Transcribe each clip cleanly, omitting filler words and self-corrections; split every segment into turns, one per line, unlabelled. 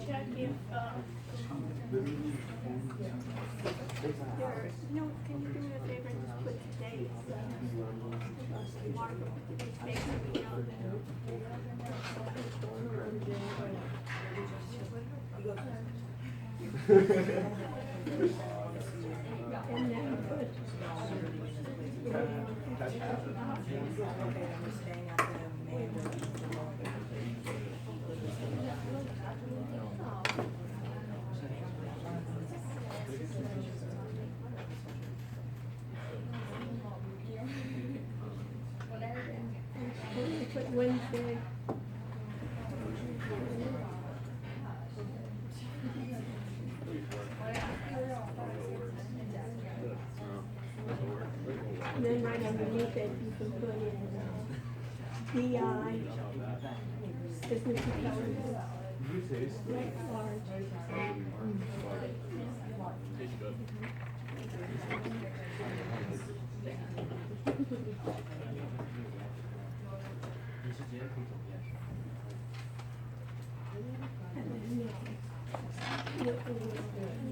Check if, can you do me a favor and just put today's, mark, today's date on and then put, put Wednesday. And then right underneath it, you can put in DI, business intelligence, right, large.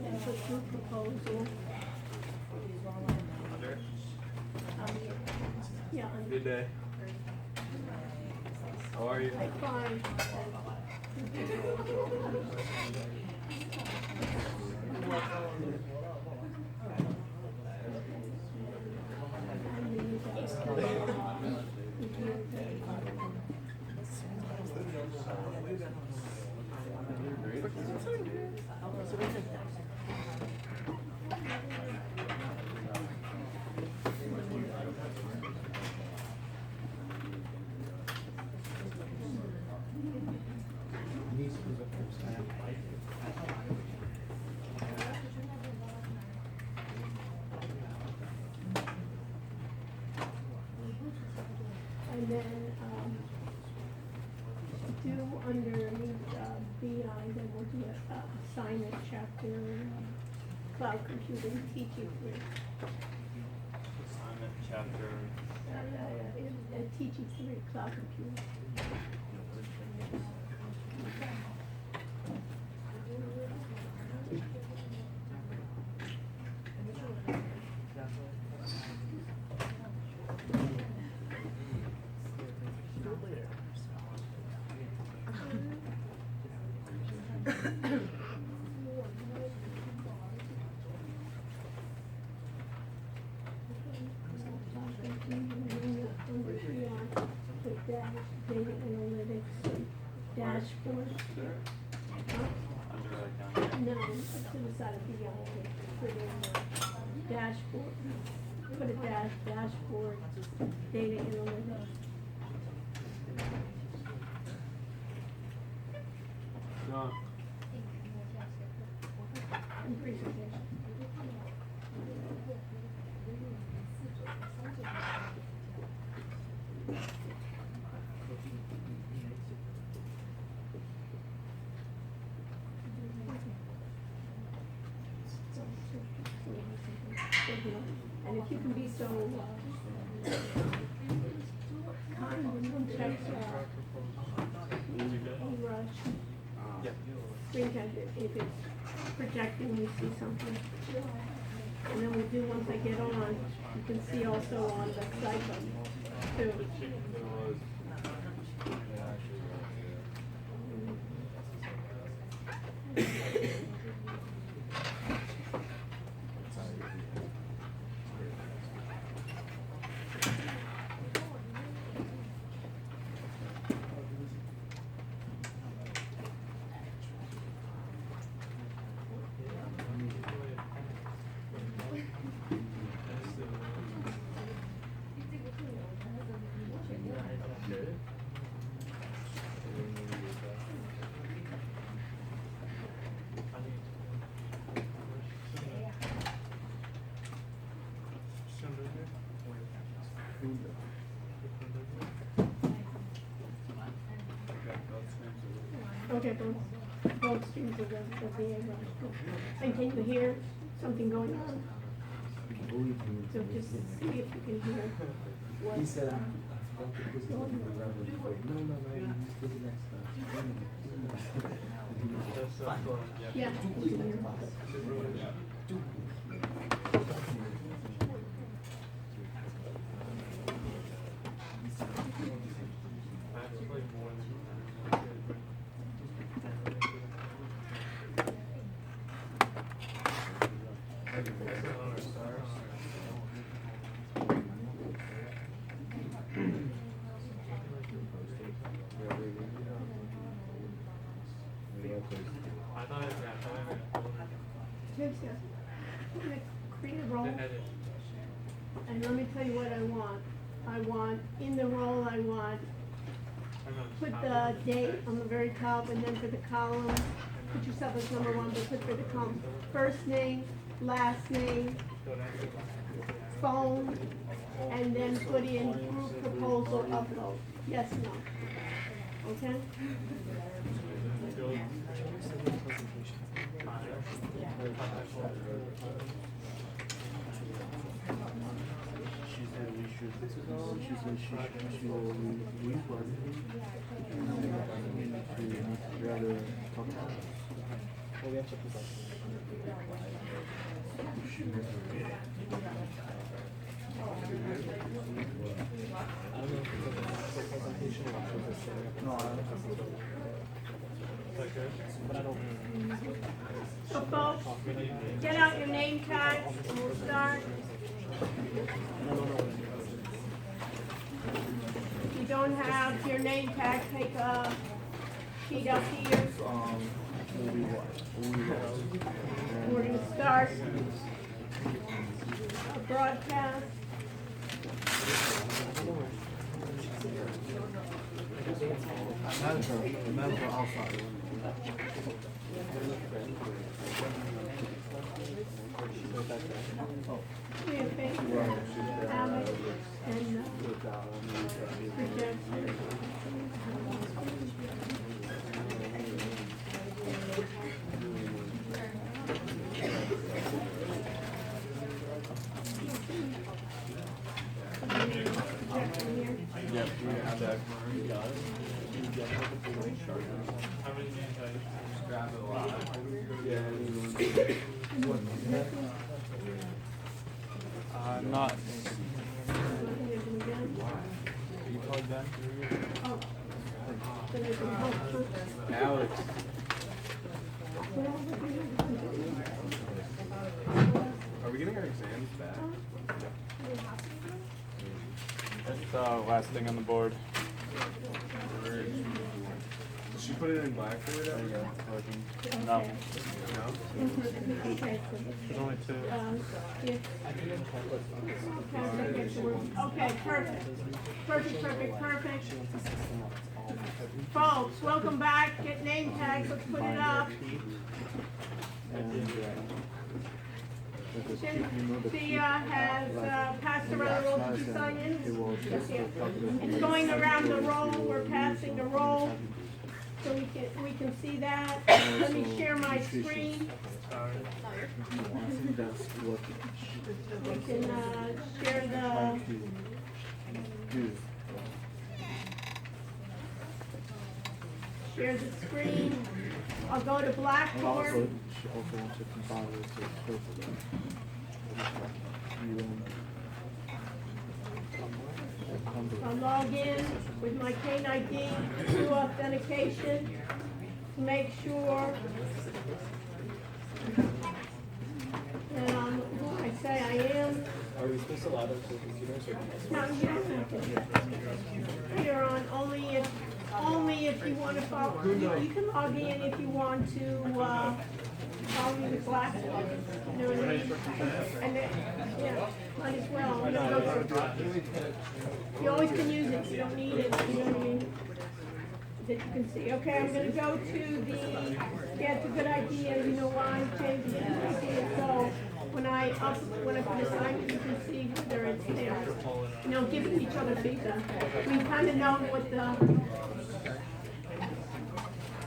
And put new proposal. Yeah.
Good day. How are you?
Fine. And then, do underneath, BI, then we'll do a assignment chapter, cloud computing, teaching three.
Assignment chapter.
Teaching three, cloud computing. Data analytics, dashboard. No, to the side of the put in dashboard. Put a dashboard, data analytics.
No.
And presentation. And if you can be so kind and check rush, screen time, if it's projecting, we see something. And then we do, once I get on, you can see also on the site too. Okay, both streams of the able. And can you hear something going on? So just see if you can hear what.
He said, I forgot to put it in the rubber. No, you just put it next time.
Yeah. I'm gonna create a role, and let me tell you what I want. I want, in the role, I want, put the date on the very top, and then for the column, put yourself as number 1, but put for the column, first name, last name, phone, and then put in group proposal upload. Yes, no. Okay?
She said we should. She said she will leave one. To rather talk about it. Oh, we have to put that. I don't know if it's a presentation or if no, I don't know. But I don't know.
So folks, get out your name tags and we'll start. If you don't have your name tag, take a sheet up here. We're going to start a broadcast. We have Facebook, Alex, and project.
Not. You called back?
Oh.
Alex.
Are we getting our exams back?
That's the last thing on the board.
Did she put it in Blackboard?
There you go. No.
No?
Okay,
There's only two.
Okay, perfect. Folks, welcome back. Get name tags. Let's put it up. Cynthia has passed around the roll. Did you sign in? Yes, yeah. It's going around the roll. We're passing the roll. So we can see that. Let me share my screen. We can share the screen. I'll go to Blackboard. I'll log in with my Kane ID through authentication to make sure that I'm who I say I am.
Are we supposed to allow them to computers or?
No, you don't have to. You're on only if you want to follow. You can log in if you want to follow me with Blackboard. You know what I mean? And then, yeah, might as well. You always can use it. you don't need it, you know what I mean? That you can see. Okay, I'm gonna go to the, yeah, it's a good idea, you know why, change is a good idea. So when I put assignments, you can see whether it's there. You know, giving each other feedback. We kind of know what the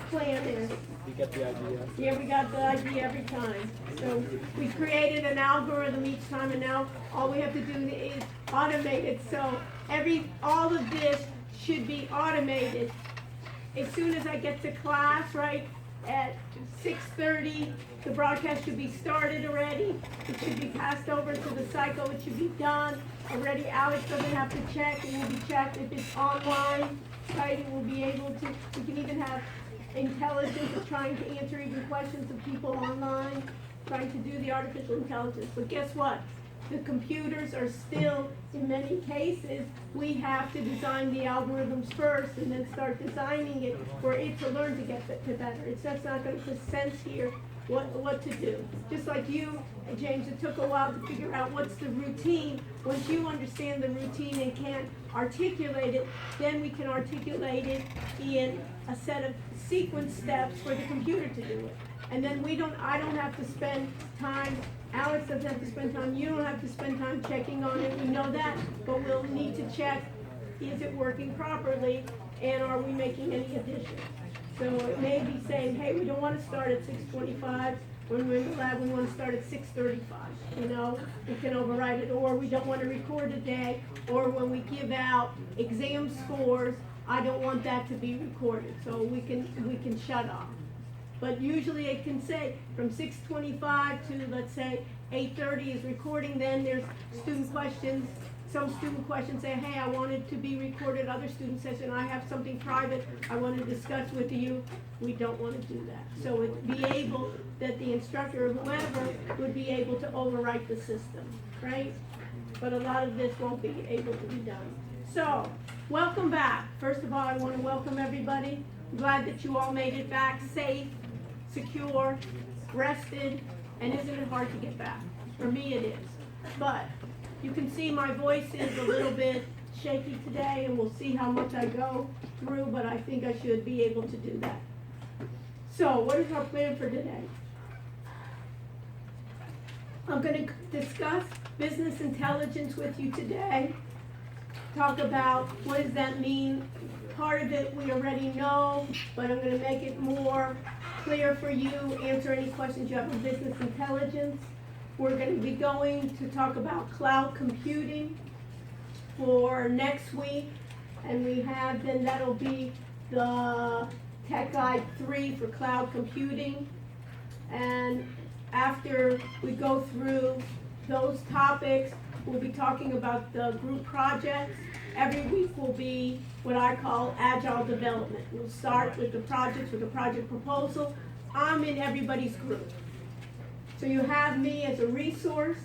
plan is.
You get the idea.
Yeah, we got the idea every time. So we created an algorithm each time, and now all we have to do is automate it. So all of this should be automated. As soon as I get to class, right, at 6:30, the broadcast should be started already. It should be passed over to the cycle. It should be done already. Alex doesn't have to check. It will be checked. If it's online, right, it will be able to. We can even have intelligence of trying to answer even questions of people online, trying to do the artificial intelligence. But guess what? The computers are still, in many cases, we have to design the algorithms first and then start designing it for it to learn to get to better. It's just not going to put sense here what to do. Just like you, James, it took a while to figure out what's the routine. Once you understand the routine and can articulate it, then we can articulate it in a set of sequence steps for the computer to do it. And then I don't have to spend time, Alex doesn't have to spend time, you don't have to spend time checking on it, we know that, but we'll need to check, is it working properly, and are we making any additions? So it may be saying, hey, we don't want to start at 6:25, when we're in the lab, we want to start at 6:35, you know, we can override it, or we don't want to record a day, or when we give out exam scores, I don't want that to be recorded, so we can shut off. But usually it can say from 6:25 to, let's say, 8:30 is recording, then there's student questions. Some student questions say, hey, I want it to be recorded. Other students say, I have something private I want to discuss with you. We don't want to do that. So it'd be able that the instructor or whoever would be able to overwrite the system, right? But a lot of this won't be able to be done. So, welcome back. First of all, I want to welcome everybody. I'm glad that you all made it back safe, secure, rested, and isn't it hard to get back? For me it is. But you can see my voice is a little bit shaky today, and we'll see how much I go through, but I think I should be able to do that. So what is our plan for today? I'm going to discuss business intelligence with you today. Talk about what does that mean. Part of it we already know, but I'm going to make it more clear for you, answer any questions you have on business intelligence. We're going to be going to talk about cloud computing for next week, and we have, then that'll be the Tech Guide 3 for cloud computing. And after we go through those topics, we'll be talking about the group projects. Every week will be what I call agile development. We'll start with the projects, with the project proposal. I'm in everybody's group. So you have me as a resource,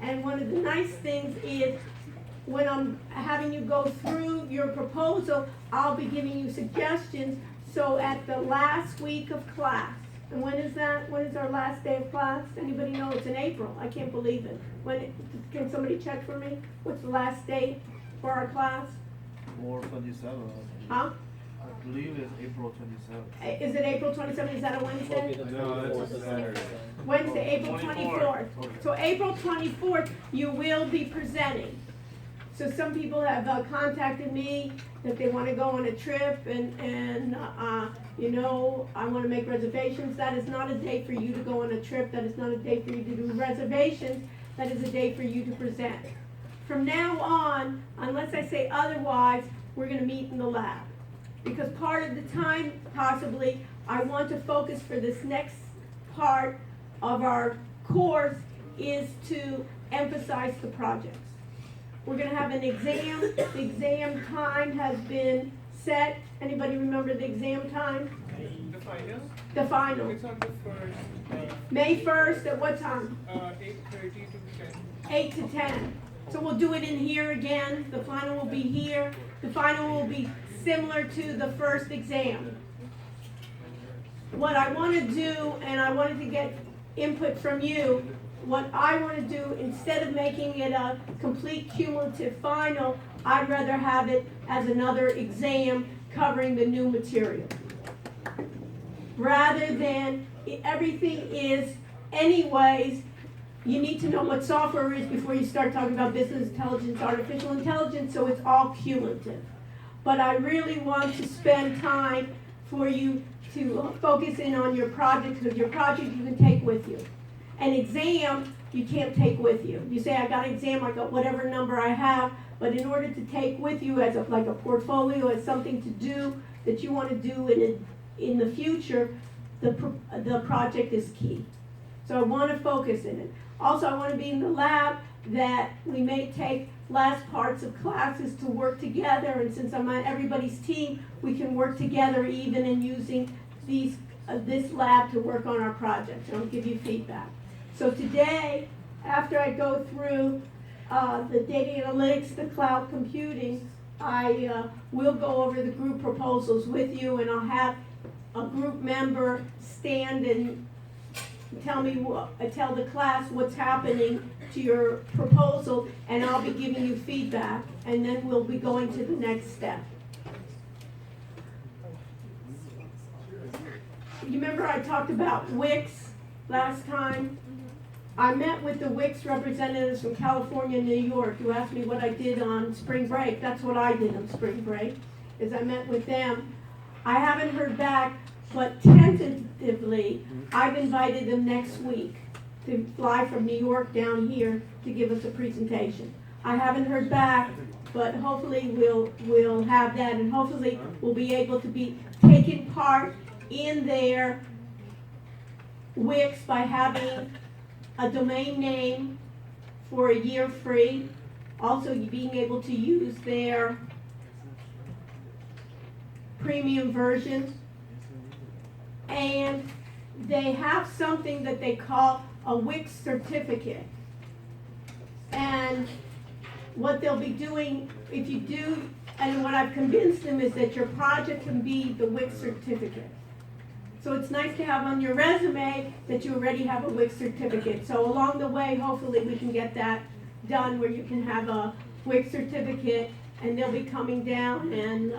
and one of the nice things is when I'm having you go through your proposal, I'll be giving you suggestions. So at the last week of class, and when is that? When is our last day of class? Anybody know? It's in April. I can't believe it. Can somebody check for me? What's the last date for our class?
4/27.
Huh?
I believe it's April 27th.
Is it April 27th? Is that a Wednesday?
No, that's a Saturday.
Wednesday, April 24th. So April 24th, you will be presenting. So some people have contacted me that they want to go on a trip and you know, I want to make reservations. That is not a day for you to go on a trip. That is not a day for you to do reservations. That is a day for you to present. From now on, unless I say otherwise, we're going to meet in the lab. Because part of the time, possibly, I want to focus for this next part of our course is to emphasize the projects. We're going to have an exam. The exam time has been set. Anybody remember the exam time?
The final?
The final.
It's on the first.
May 1st at what time?
8:30 to 10.
8 to 10. So we'll do it in here again. The final will be here. The final will be similar to the first exam. What I want to do, and I wanted to get input from you, what I want to do, instead of making it a complete cumulative final, I'd rather have it as another exam covering the new material. Rather than everything is anyways, you need to know what software is before you start talking about business intelligence, artificial intelligence, so it's all cumulative. But I really want to spend time for you to focus in on your project, because your project you can take with you. An exam you can't take with you. You say, I got an exam, I got whatever number I have, but in order to take with you as like a portfolio, as something to do that you want to do in the future, the project is key. So I want to focus in it. Also, I want to be in the lab that we may take last parts of classes to work together, and since I'm on everybody's team, we can work together even in using this lab to work on our projects, and I'll give you feedback. So today, after I go through the data analytics, the cloud computing, I will go over the group proposals with you, and I'll have a group member stand and tell the class what's happening to your proposal, and I'll be giving you feedback, and then we'll be going to the next step. You remember I talked about Wix last time? I met with the Wix representatives from California and New York who asked me what I did on spring break. That's what I did on spring break, is I met with them. I haven't heard back, but tentatively, I've invited them next week to fly from New York down here to give us a presentation. I haven't heard back, but hopefully we'll have that, and hopefully we'll be able to be taking part in their Wix by having a domain name for a year free. Also, being able to use their premium version. And they have something that they call a Wix certificate. And what they'll be doing, if you do, and what I've convinced them is that your project can be the Wix certificate. So it's nice to have on your resume that you already have a Wix certificate. So along the way, hopefully we can get that done where you can have a Wix certificate, and they'll be coming down and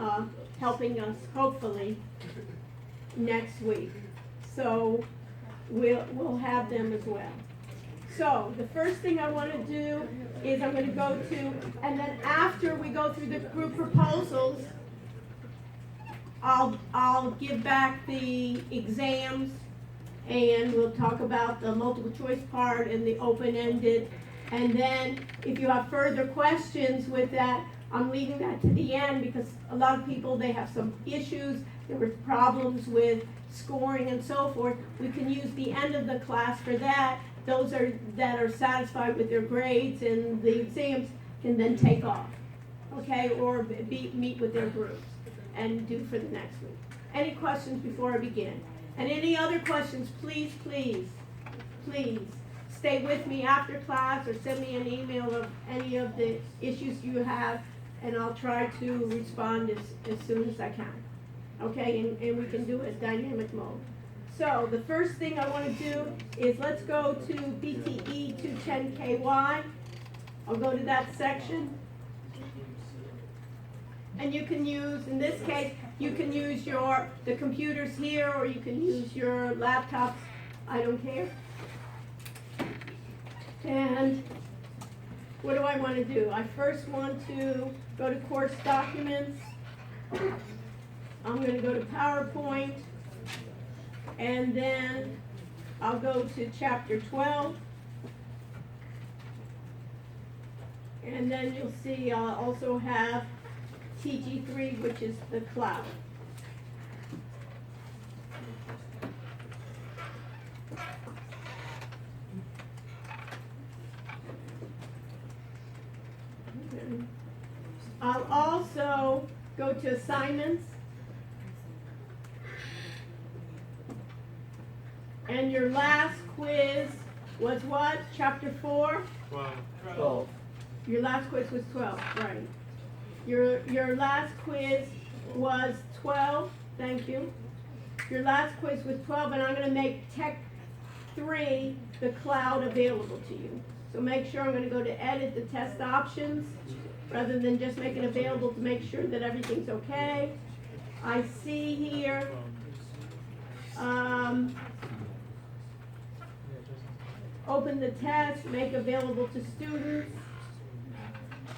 helping us, hopefully, next week. So we'll have them as well. So the first thing I want to do is I'm going to go to, and then after we go through the group proposals, I'll give back the exams, and we'll talk about the multiple choice part and the open-ended. And then if you have further questions with that, I'm leaving that to the end, because a lot of people, they have some issues, there were problems with scoring and so forth. We can use the end of the class for that. Those that are satisfied with their grades and the exams can then take off, okay, or meet with their groups and do for the next week. Any questions before I begin? And any other questions, please stay with me after class or send me an email of any of the issues you have, and I'll try to respond as soon as I can. Okay, and we can do it dynamic mode. So the first thing I want to do is let's go to BTE 210KY. I'll go to that section. And you can use, in this case, you can use the computers here, or you can use your laptops. I don't care. And what do I want to do? I first want to go to course documents. I'm going to go to PowerPoint, and then I'll go to chapter 12. And then you'll see I'll also have TG3, which is the cloud. Okay. I'll also go to assignments. And your last quiz was what? Chapter 4?
12.
Your last quiz was 12, right. Your last quiz was 12, thank you. Your last quiz was 12, and I'm going to make Tech 3, the cloud, available to you. So make sure I'm going to go to edit the test options, rather than just make it available to make sure that everything's okay. I see here, open the test, make available to students.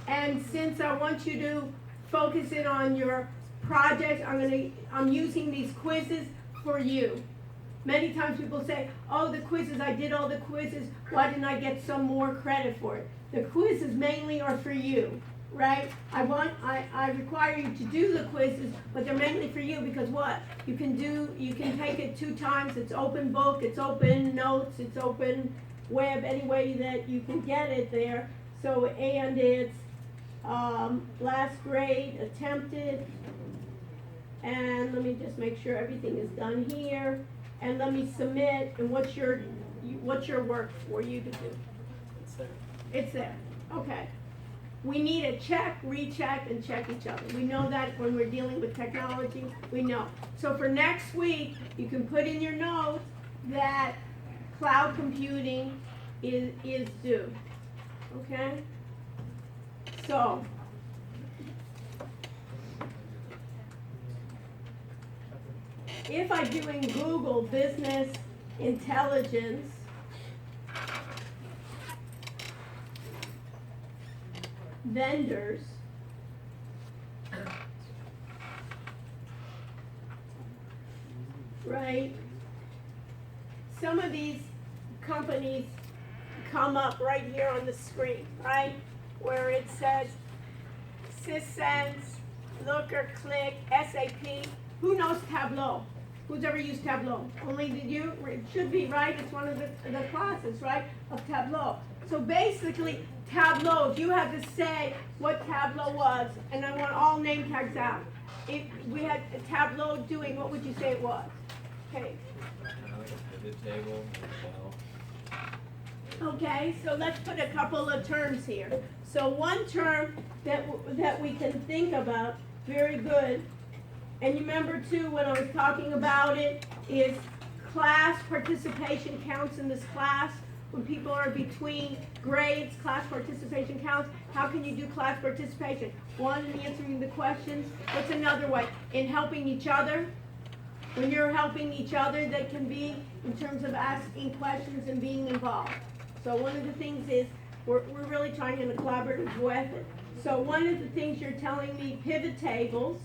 And since I want you to focus in on your projects, I'm using these quizzes for you. Many times people say, oh, the quizzes, I did all the quizzes, why didn't I get some more credit for it? The quizzes mainly are for you, right? I require you to do the quizzes, but they're mainly for you because what? You can take it 2 times, it's open book, it's open notes, it's open web, any way that you can get it there. So, and it's last grade attempted, and let me just make sure everything is done here, and let me submit, and what's your work for you to do?
It's there.
It's there, okay. We need to check, recheck, and check each other. We know that when we're dealing with technology, we know. So for next week, you can put in your notes that cloud computing is due, okay? So, if I do in Google business intelligence, vendors, right? Some of these companies come up right here on the screen, right? Where it says SysSense, Looker, Click, SAP. Who knows Tableau? Who's ever used Tableau? Only did you? It should be, right? It's one of the classes, right, of Tableau. So basically, Tableau, if you had to say what Tableau was, and I want all name tags out, if we had a Tableau doing, what would you say it was? Okay.
Like a pivot table,
Okay, so let's put a couple of terms here. So one term that we can think about, very good, and you remember too when I was talking about it, is class participation counts in this class. When people are between grades, class participation counts. How can you do class participation? One, in answering the questions. What's another way? In helping each other. When you're helping each other, that can be in terms of asking questions and being involved. So one of the things is we're really trying in a collaborative way. So one of the things you're telling me, pivot tables,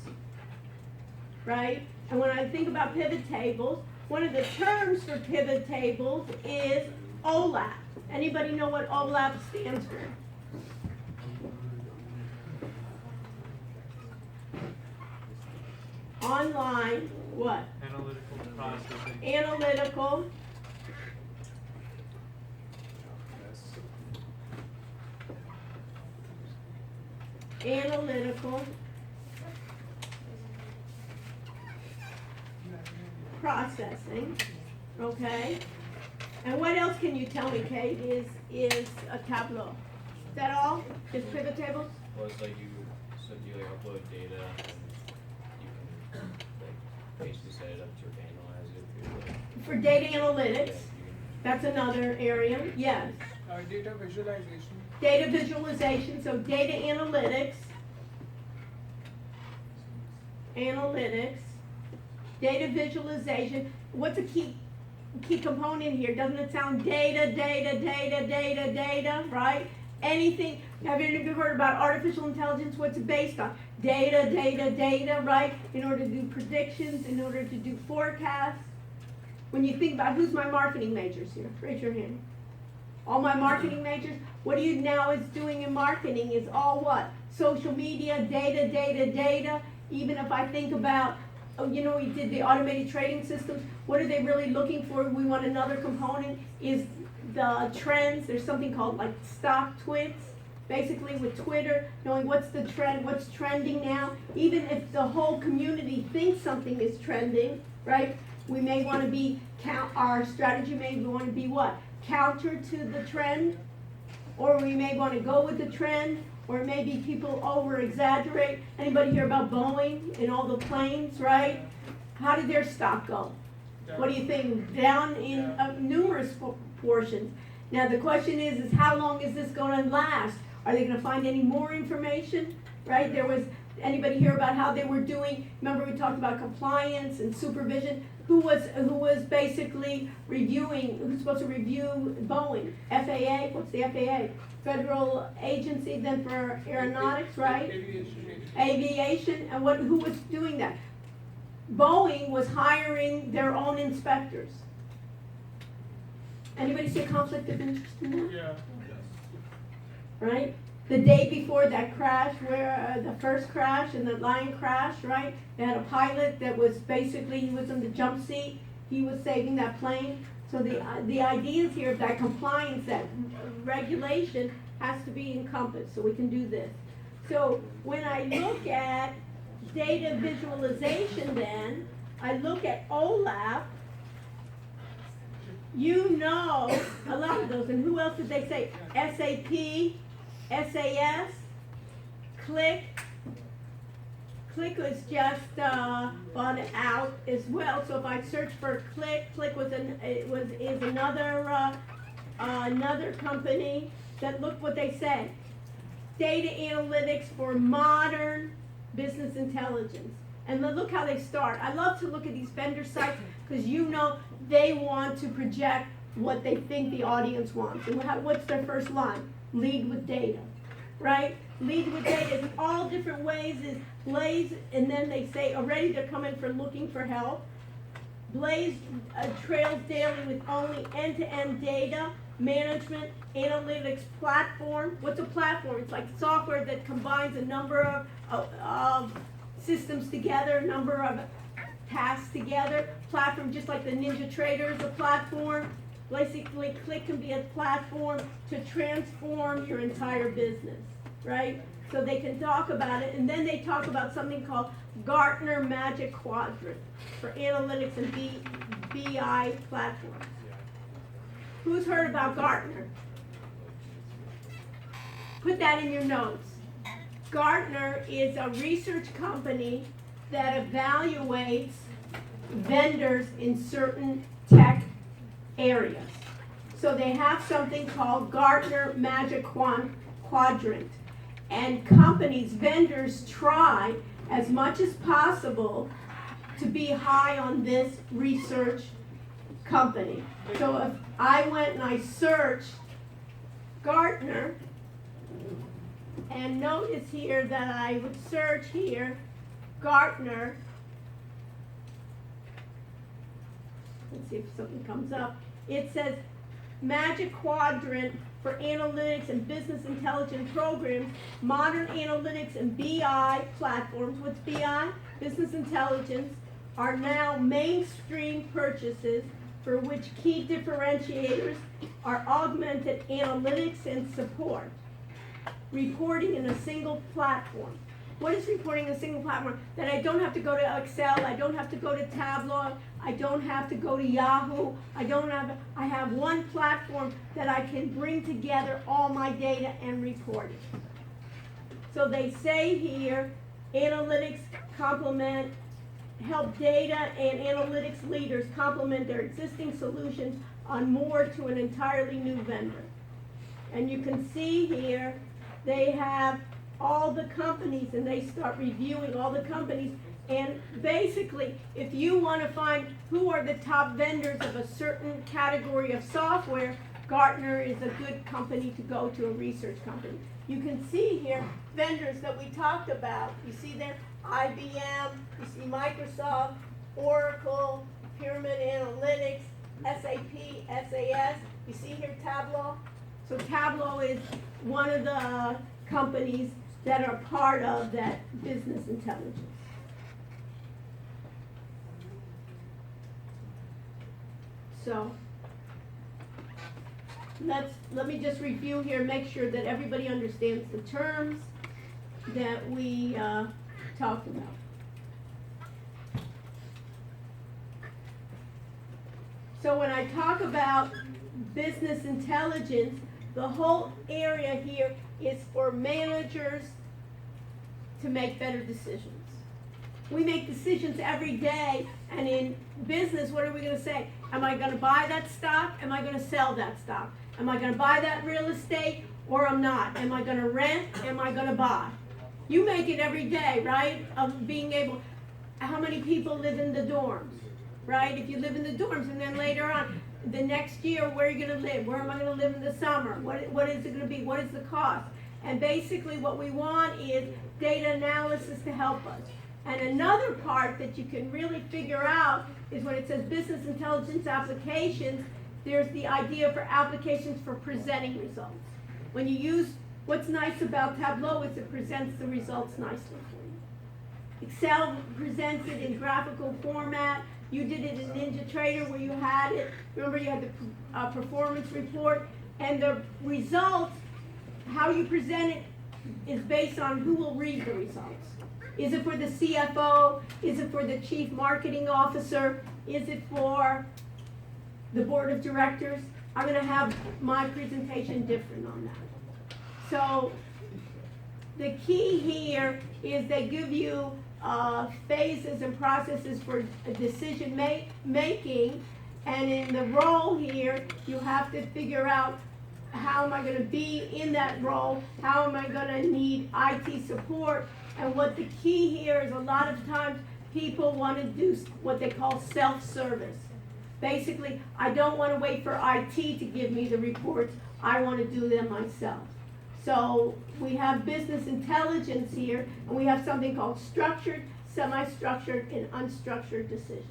right? And when I think about pivot tables, one of the terms for pivot tables is OLAP. Anybody know what OLAP stands for? Online, what?
Analytical processing.
Analytical. Analytical processing, okay? And what else can you tell me, Kate, is a Tableau? Is that all? Just pivot tables?
well, it's like you like upload data and you can like basically set it up to analyze it.
For data analytics,
Yeah, you can,
that's another area, yes.
Data visualization.
Data visualization, so data analytics. Analytics. Data visualization. What's a key component here? Doesn't it sound data, right? Anything, have you ever heard about artificial intelligence? What's it based on? Data, right? In order to do predictions, in order to do forecasts. When you think about who's my marketing majors here, raise your hand. All my marketing majors, what do you now is doing in marketing is all what? Social media, data. Even if I think about, we did the automated trading systems, what are they really looking for? We want another component is the trends. There's something called like stock twits. Basically with Twitter, knowing what's the trend, what's trending now. Even if the whole community thinks something is trending, right? We may want to be, our strategy may want to be what? Counter to the trend, or we may want to go with the trend, or maybe people over exaggerate. Anybody hear about Boeing and all the planes, right? How did their stock go? What do you think? Down in numerous portions. Now the question is how long is this going to last? Are they gonna find any more information, right? Anybody hear about how they were doing, remember we talked about compliance and supervision? Who was basically reviewing, who's supposed to review Boeing? FAA, what's the FAA? Federal agency then for aeronautics, right? Aviation, and who was doing that? Boeing was hiring their own inspectors. Anybody see a conflict of interest in that?
Yeah.
Right? The day before that crash, where the first crash and the Lion crash, right? They had a pilot that was basically, he was in the jump seat, he was saving that plane. So the idea is here that compliance, that regulation has to be encompassed, so we can do this. So when I look at data visualization then, I look at OLAP, you know a lot of those, and who else did they say? SAP, SAS, CLIC. CLIC was just bought out as well. So if I search for CLIC, CLIC is another company that, look what they say. Data analytics for modern business intelligence. And look how they start. I love to look at these vendor sites because you know they want to project what they think the audience wants. And what's their first line? Lead with data, right? Lead with data in all different ways is Blaze, and then they say already they're coming for looking for help. Blaze trails daily with only end-to-end data management analytics platform. What's a platform? It's like software that combines a number of systems together, a number of tasks together. Platform, just like the Ninja Trader is a platform. Basically, CLIC can be a platform to transform your entire business, right? So they can talk about it, and then they talk about something called Gartner Magic Quadrant for analytics and BI platforms. Who's heard about Gartner? Put that in your notes. Gartner is a research company that evaluates vendors in certain tech areas. So they have something called Gartner Magic Quadrant. And companies, vendors try as much as possible to be high on this research company. So if I went and I searched Gartner, and notice here that I would search here, Gartner, let's see if something comes up. It says Magic Quadrant for Analytics and Business Intelligence Programs, Modern Analytics and BI Platforms. What's BI? Business Intelligence are now mainstream purchases for which key differentiators are augmented analytics and support. Reporting in a single platform. What is reporting in a single platform? That I don't have to go to Excel, I don't have to go to Tableau, I don't have to go to Yahoo, I have one platform that I can bring together all my data and report it. So they say here, analytics help data and analytics leaders complement their existing solutions on more to an entirely new vendor. And you can see here, they have all the companies, and they start reviewing all the companies. And basically, if you want to find who are the top vendors of a certain category of software, Gartner is a good company to go to, a research company. You can see here vendors that we talked about. You see there IBM, you see Microsoft, Oracle, Pyramid Analytics, SAP, SAS. You see here Tableau. So Tableau is one of the companies that are part of that business intelligence. So let me just review here, make sure that everybody understands the terms that we talked about. So when I talk about business intelligence, the whole area here is for managers to make better decisions. We make decisions every day, and in business, what are we going to say? Am I going to buy that stock? Am I going to sell that stock? Am I going to buy that real estate, or I'm not? Am I gonna rent? Am I gonna buy? You make it every day, right? Of being able, how many people live in the dorms, right? If you live in the dorms and then later on, the next year, where are you gonna live? Where am I gonna live in the summer? What is it gonna be? What is the cost? And basically what we want is data analysis to help us. And another part that you can really figure out is when it says business intelligence applications, there's the idea for applications for presenting results. When you use, what's nice about Tableau is it presents the results nicely for you. Excel presents it in graphical format. You did it in NinjaTrader where you had it. Remember you had the performance report, and the results, how you present it is based on who will read the results. Is it for the CFO? Is it for the chief marketing officer? Is it for the board of directors? I'm gonna have my presentation different on that. So the key here is they give you phases and processes for decision making, and in the role here, you have to figure out how am I going to be in that role, how am I going to need IT support, and what the key here is a lot of times people want to do what they call self-service. Basically, I don't want to wait for IT to give me the reports, I want to do them myself. So we have business intelligence here, and we have something called structured, semi-structured, and unstructured decisions.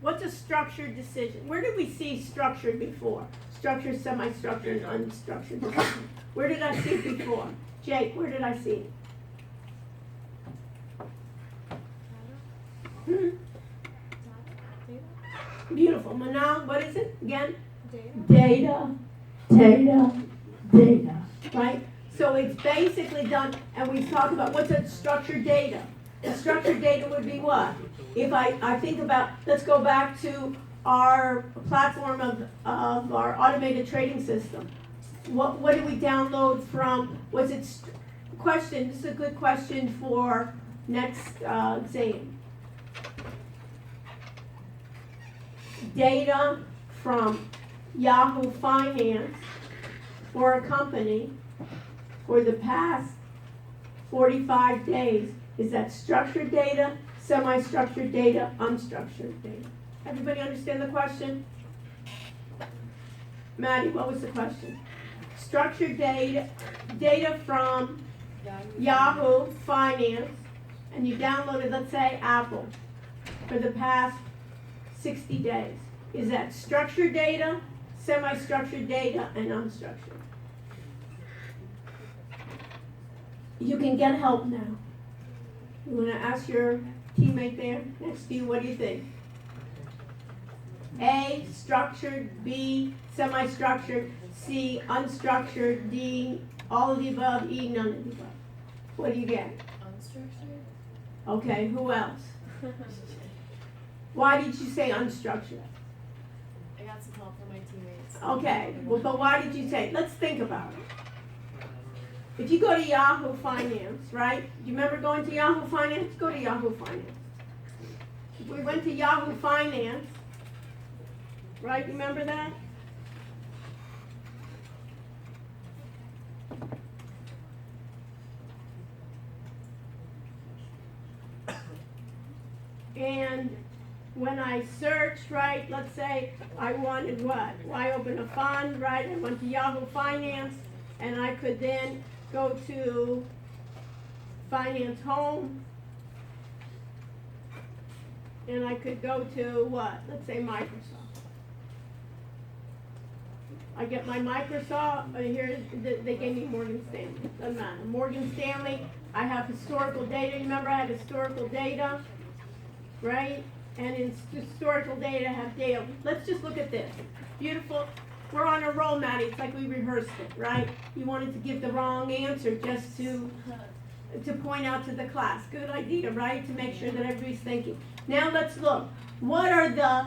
What's a structured decision? Where did we see structured before? Structured, semi-structured, and unstructured decision. Where did I see it before? Jake, where did I see it? Beautiful. Manal, what is it again? Data. Data, right? So it's basically done, and we talk about what's a structured data. A structured data would be what? If I think about, let's go back to our platform of our automated trading system. What did we download from, was it, question, this is a good question for next exam. Data from Yahoo Finance for a company for the past 45 days. Is that structured data, semi-structured data, unstructured data? Everybody understand the question? Maddie, what was the question? Structured data from Yahoo Finance, and you downloaded, let's say, Apple, for the past 60 days. Is that structured data, semi-structured data, and unstructured? You can get help now. You want to ask your teammate there next to you, what do you think? A, structured, B, semi-structured, C, unstructured, D, all of the above, E, none of the above. What do you get?
Unstructured.
Okay, who else? Why did you say unstructured?
I got some help from my teammates.
Okay, well, but why did you say, let's think about it. If you go to Yahoo Finance, right? Do you remember going to Yahoo Finance? Go to Yahoo Finance. If we went to Yahoo Finance, right? You remember that? And when I searched, right, let's say I wanted what? Why open a fund, right? I went to Yahoo Finance, and I could then go to Finance Home, and I could go to what? Let's say Microsoft. I get my Microsoft, here they gave me Morgan Stanley, doesn't matter. Morgan Stanley, I have historical data, remember I had historical data, right? And in historical data I have data. Let's just look at this, beautiful. We're on a roll, Maddie. It's like we rehearsed it, right? You wanted to give the wrong answer just to point out to the class. Good idea, right? To make sure that everybody's thinking. Now let's look. What are the,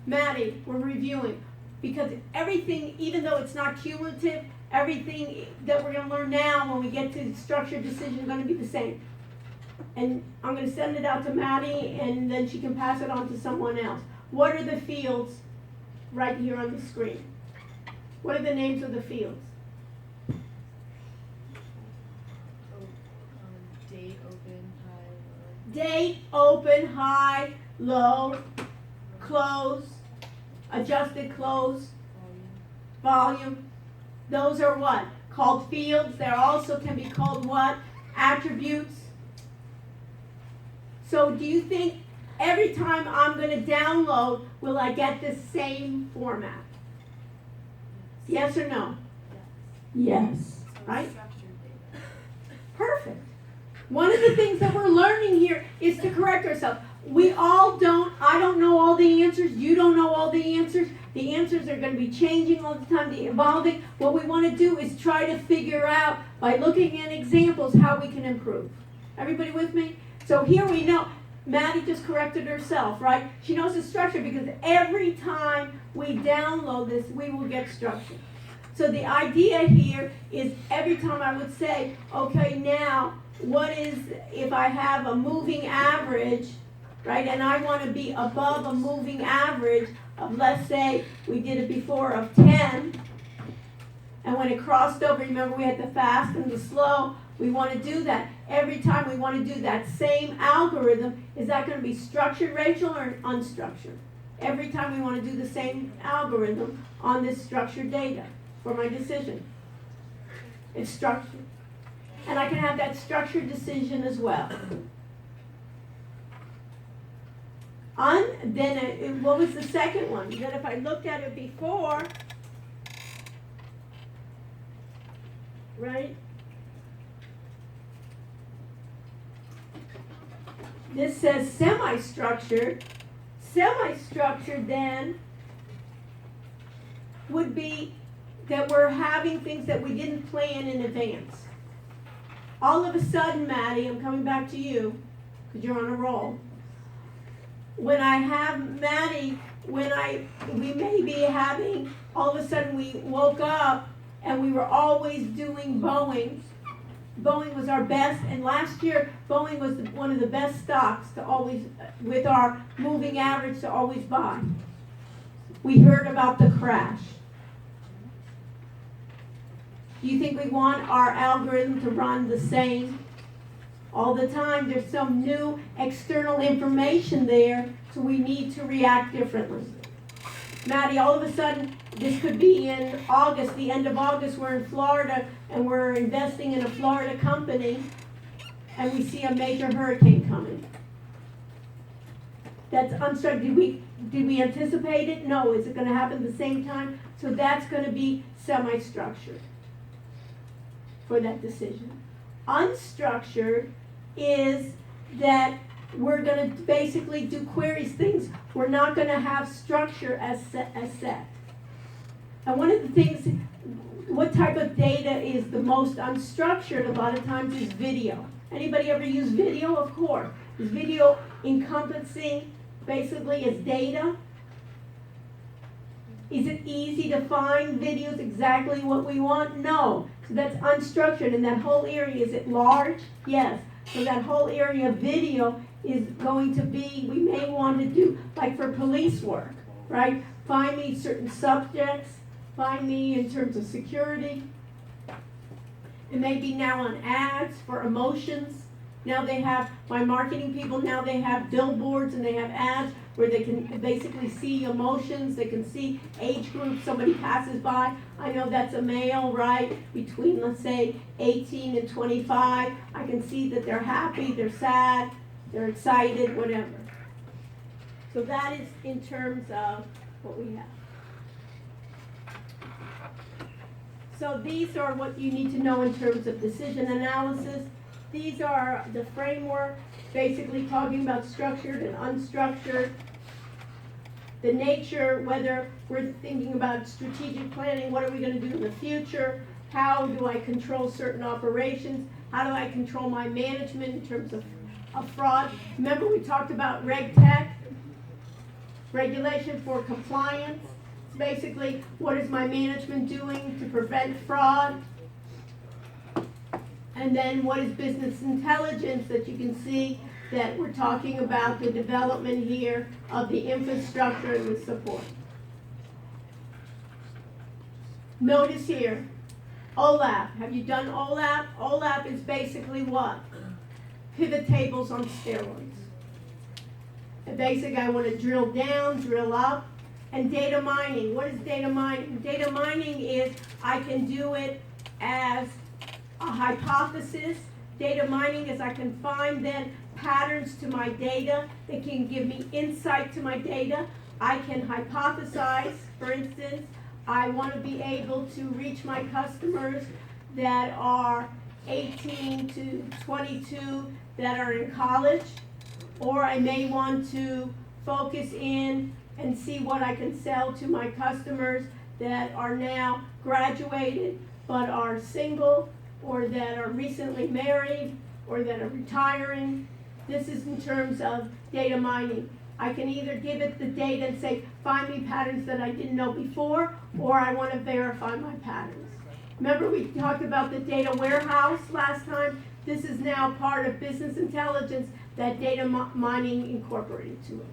Maddie, we're reviewing. Because everything, even though it's not cumulative, everything that we're going to learn now when we get to structured decision is going to be the same. And I'm going to send it out to Maddie, and then she can pass it on to someone else. What are the fields right here on the screen? What are the names of the fields?
Date, open, high, low.
Date, open, high, low, close, adjusted close, volume. Those are what? Called fields. They also can be called what? Attributes. So do you think every time I'm going to download, will I get the same format? Yes or no? Yes.
So
Right?
structured data.
Perfect. One of the things that we're learning here is to correct ourselves. I don't know all the answers. You don't know all the answers. The answers are going to be changing all the time, they're evolving. What we want to do is try to figure out, by looking at examples, how we can improve. Everybody with me? So here we know, Maddie just corrected herself, right? She knows the structure because every time we download this, we will get structure. So the idea here is every time I would say, okay, now, what is, if I have a moving average, right, and I want to be above a moving average of, let's say, we did it before, of 10, and when it crossed over, remember we had the fast and the slow, we want to do that. Every time we want to do that same algorithm, is that going to be structured, Rachel, or unstructured? Every time we want to do the same algorithm on this structured data for my decision. It's structured. And I can have that structured decision as well. What was the second one? Then if I looked at it before, right? This says semi-structured. Semi-structured then would be that we're having things that we didn't plan in advance. All of a sudden, Maddie, I'm coming back to you, because you're on a roll. When I have Maddie, we may be having, all of a sudden we woke up and we were always doing Boeing. Boeing was our best, and last year Boeing was one of the best stocks to always, with our moving average, to always buy. We heard about the crash. Do you think we want our algorithm to run the same all the time? There's some new external information there, so we need to react differently. Maddie, all of a sudden, this could be in August, the end of August, we're in Florida, and we're investing in a Florida company, and we see a major hurricane coming. That's unstructured. Did we anticipate it? No. Is it going to happen at the same time? So that's going to be semi-structured for that decision. Unstructured is that we're going to basically do queries, things we're not going to have structure as set. And one of the things, what type of data is the most unstructured a lot of times is video. Anybody ever use video? Of course. Is video encompassing basically as data? Is it easy to find videos exactly what we want? No. So that's unstructured. And that whole area, is it large? Yes. So that whole area of video is going to be, we may want to do, like for police work, right? Find me certain subjects, find me in terms of security. It may be now on ads for emotions. Now they have, my marketing people, now they have billboards and they have ads where they can basically see emotions, they can see age groups, somebody passes by. I know that's a male, right, between, let's say, 18 and 25. I can see that they're happy, they're sad, they're excited, whatever. So that is in terms of what we have. So these are what you need to know in terms of decision analysis. These are the framework, basically talking about structured and unstructured. The nature, whether we're thinking about strategic planning, what are we going to do in the future? How do I control certain operations? How do I control my management in terms of fraud? Remember we talked about RegTech, regulation for compliance. It's basically, what is my management doing to prevent fraud? And then what is business intelligence, that you can see that we're talking about the development here of the infrastructure and the support. Notice here, OLAP. Have you done OLAP? OLAP is basically what? Pivot tables on steroids. And basically, I want to drill down, drill up. And data mining. What is data mining? Data mining is I can do it as a hypothesis. Data mining is I can find then patterns to my data that can give me insight to my data. I can hypothesize, for instance, I want to be able to reach my customers that are 18 to 22 that are in college, or I may want to focus in and see what I can sell to my customers that are now graduated but are single, or that are recently married, or that are retiring. This is in terms of data mining. I can either give it the data and say, find me patterns that I didn't know before, or I want to verify my patterns. Remember we talked about the data warehouse last time? This is now part of business intelligence that data mining incorporated to it.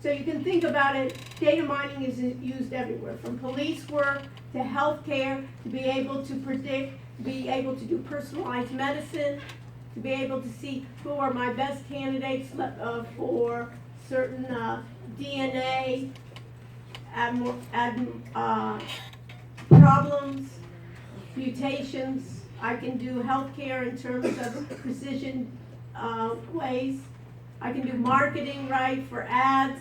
So you can think about it, data mining is used everywhere, from police work to healthcare, to be able to predict, to be able to do personalized medicine, to be able to see who are my best candidates for certain DNA problems, mutations. I can do healthcare in terms of precision ways. I can do marketing, right, for ads.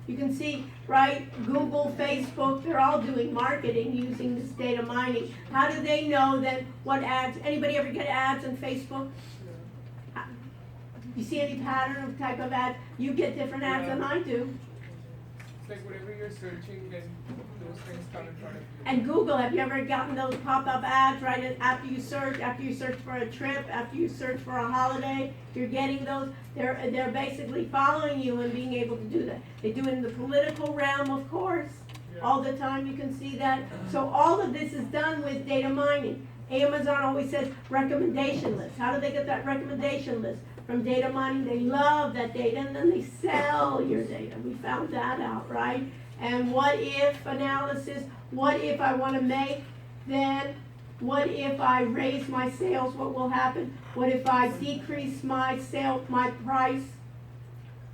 You can see, right, Google, Facebook, they're all doing marketing using this data mining. How do they know that what ads, anybody ever get ads on Facebook? You see any pattern of type of ad? You get different ads than I do.
It's like whatever you're searching, then those things come in front of you.
And Google, have you ever gotten those pop-up ads right after you search for a trip, after you search for a holiday? You're getting those. They're basically following you and being able to do that. They do it in the political realm, of course. All the time you can see that. So all of this is done with data mining. Amazon always says recommendation list. How do they get that recommendation list? From data mining. They love that data, and then they sell your data. We found that out, right? And what if analysis, what if I want to make, then what if I raise my sales, what will happen? What if I decrease my price?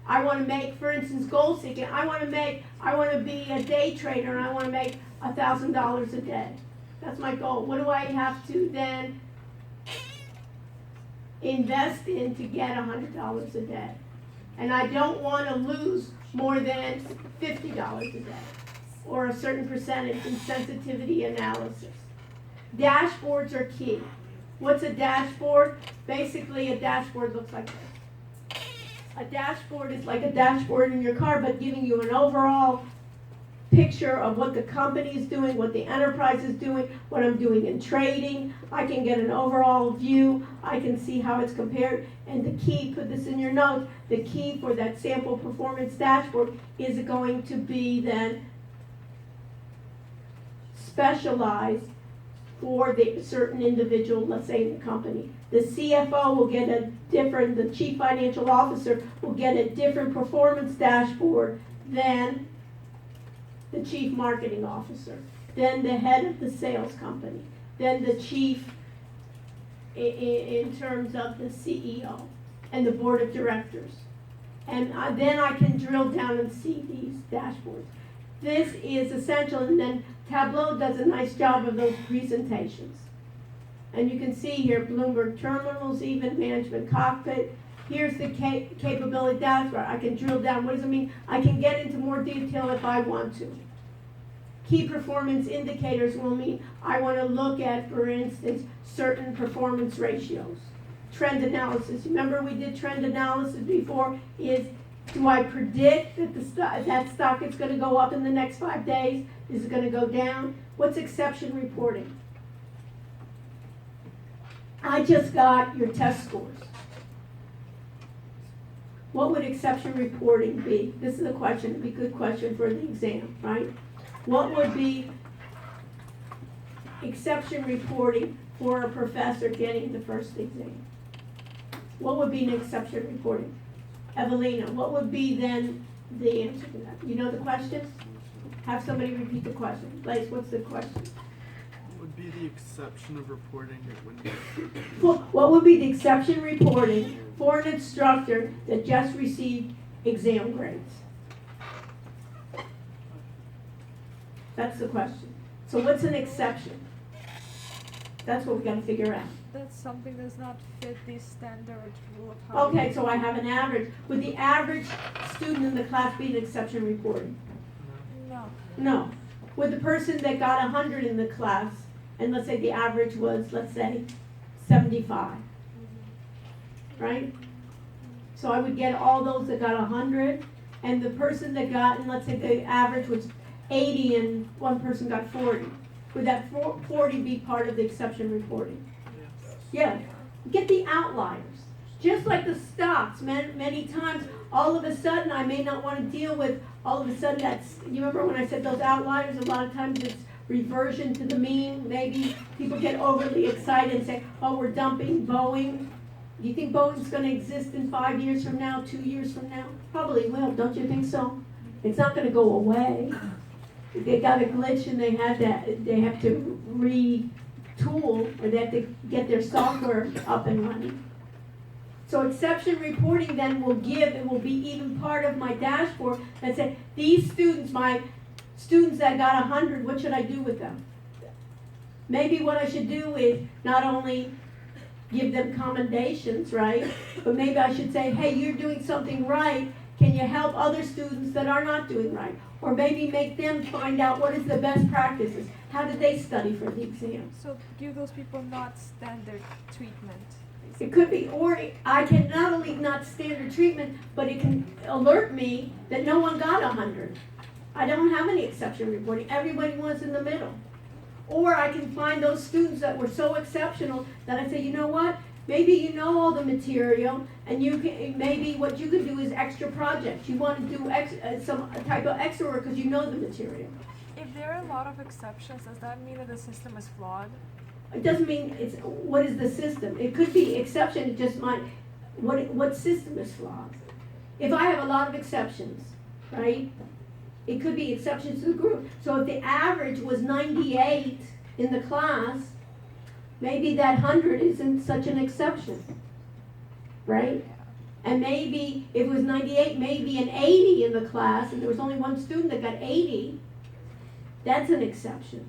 I want to make, for instance, goal seeking. I want to be a day trader, and I want to make $1,000 a day. That's my goal. What do I have to then invest in to get $100 a day? And I don't want to lose more than $50 a day, or a certain percentage in sensitivity analysis. Dashboards are key. What's a dashboard? Basically, a dashboard looks like this. A dashboard is like a dashboard in your car, but giving you an overall picture of what the company is doing, what the enterprise is doing, what I'm doing in trading. I can get an overall view. I can see how it's compared. And the key, put this in your notes, the key for that sample performance dashboard is going to be then specialized for the certain individual, let's say in the company. The CFO will get the chief financial officer will get a different performance dashboard than the chief marketing officer, then the head of the sales company, then the chief in terms of the CEO and the board of directors. And then I can drill down and see these dashboards. This is essential, and then Tableau does a nice job of those presentations. And you can see here, Bloomberg Terminals, even Management Cockpit. Here's the capability dashboard. I can drill down. What does it mean? I can get into more detail if I want to. Key performance indicators will mean I want to look at, for instance, certain performance ratios. Trend analysis. Remember we did trend analysis before, is do I predict that that stock is going to go up in the next 5 days? Is it going to go down? What's exception reporting? I just got your test scores. What would exception reporting be? This is a question, it'd be a good question for the exam, right? What would be exception reporting for a professor getting the first exam? What would be an exception reporting? Evelina, what would be then the answer to that? You know the question? Have somebody repeat the question. Blaise, what's the question?
be the exception of reporting it when
What would be the exception reporting for an instructor that just received exam grades? That's the question. So what's an exception? That's what we gotta figure out.
That's something does not fit the standard rule of how.
Okay, so I have an average. Would the average student in the class be an exception reporting?
No.
No. Would the person that got 100 in the class, and let's say the average was, let's say, 75, right? So I would get all those that got 100, and the person that got, and let's say the average was 80 and one person got 40. Would that 40 be part of the exception reporting? Yeah. Get the outliers. Just like the stocks, many times, all of a sudden, I may not want to deal with, all of a sudden, you remember when I said those outliers, a lot of times it's reversion to the mean. Maybe people get overly excited and say, oh, we're dumping Boeing. Do you think Boeing's going to exist in 5 years from now, 2 years from now? Probably will, don't you think so? It's not going to go away. They got a glitch and they have to retool, or they have to get their software up and running. So exception reporting then will be even part of my dashboard that said, these students, my students that got 100, what should I do with them? Maybe what I should do is not only give them commendations, right? But maybe I should say, hey, you're doing something right. Can you help other students that are not doing right? Or maybe make them find out what is the best practices. How did they study for the exam?
So give those people not standard treatment.
It could be, or I can not only not standard treatment, but it can alert me that no one got 100. I don't have any exception reporting. Everybody was in the middle. Or I can find those students that were so exceptional that I say, you know what? Maybe you know all the material, and maybe what you could do is extra projects. You want to do some type of extra work because you know the material.
If there are a lot of exceptions, does that mean that the system is flawed?
It doesn't mean what is the system. It could be exception. It just might. What system is flawed? If I have a lot of exceptions, right? It could be exceptions to the group. So if the average was 98 in the class, maybe that 100 isn't such an exception, right? And maybe if it was 98, maybe an 80 in the class, and there was only one student that got 80, that's an exception.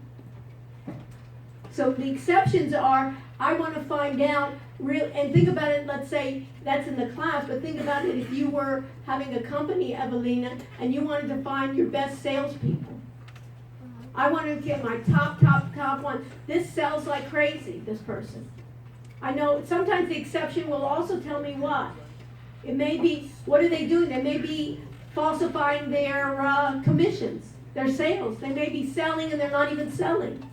So the exceptions are, I want to find out, and think about it, let's say that's in the class, but think about it if you were having a company, Evelina, and you wanted to find your best salespeople. I wanted to get my top one. This sells like crazy, this person. I know sometimes the exception will also tell me what. It may be, what are they doing? They may be falsifying their commissions, their sales. They may be selling and they're not even selling.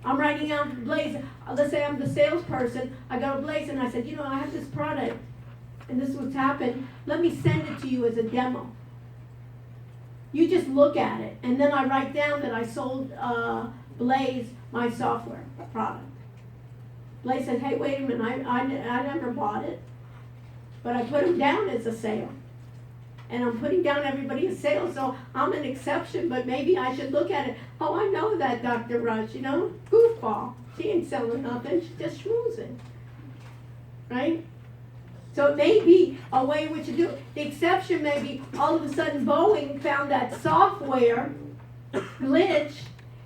I'm writing out Blaze. Let's say I'm the salesperson. I go to Blaze and I said, you know, I have this product and this is what's happened. Let me send it to you as a demo. You just look at it, and then I write down that I sold Blaze my software product. Blaze said, hey, wait a minute, I never bought it, but I put them down as a sale. And I'm putting down everybody as sales, so I'm an exception, but maybe I should look at it. Oh, I know that Dr. Rush, you know, goofball. She ain't selling nothing, she's just schmoozing, right? So it may be a way in which you do it. The exception may be all of a sudden Boeing found that software glitch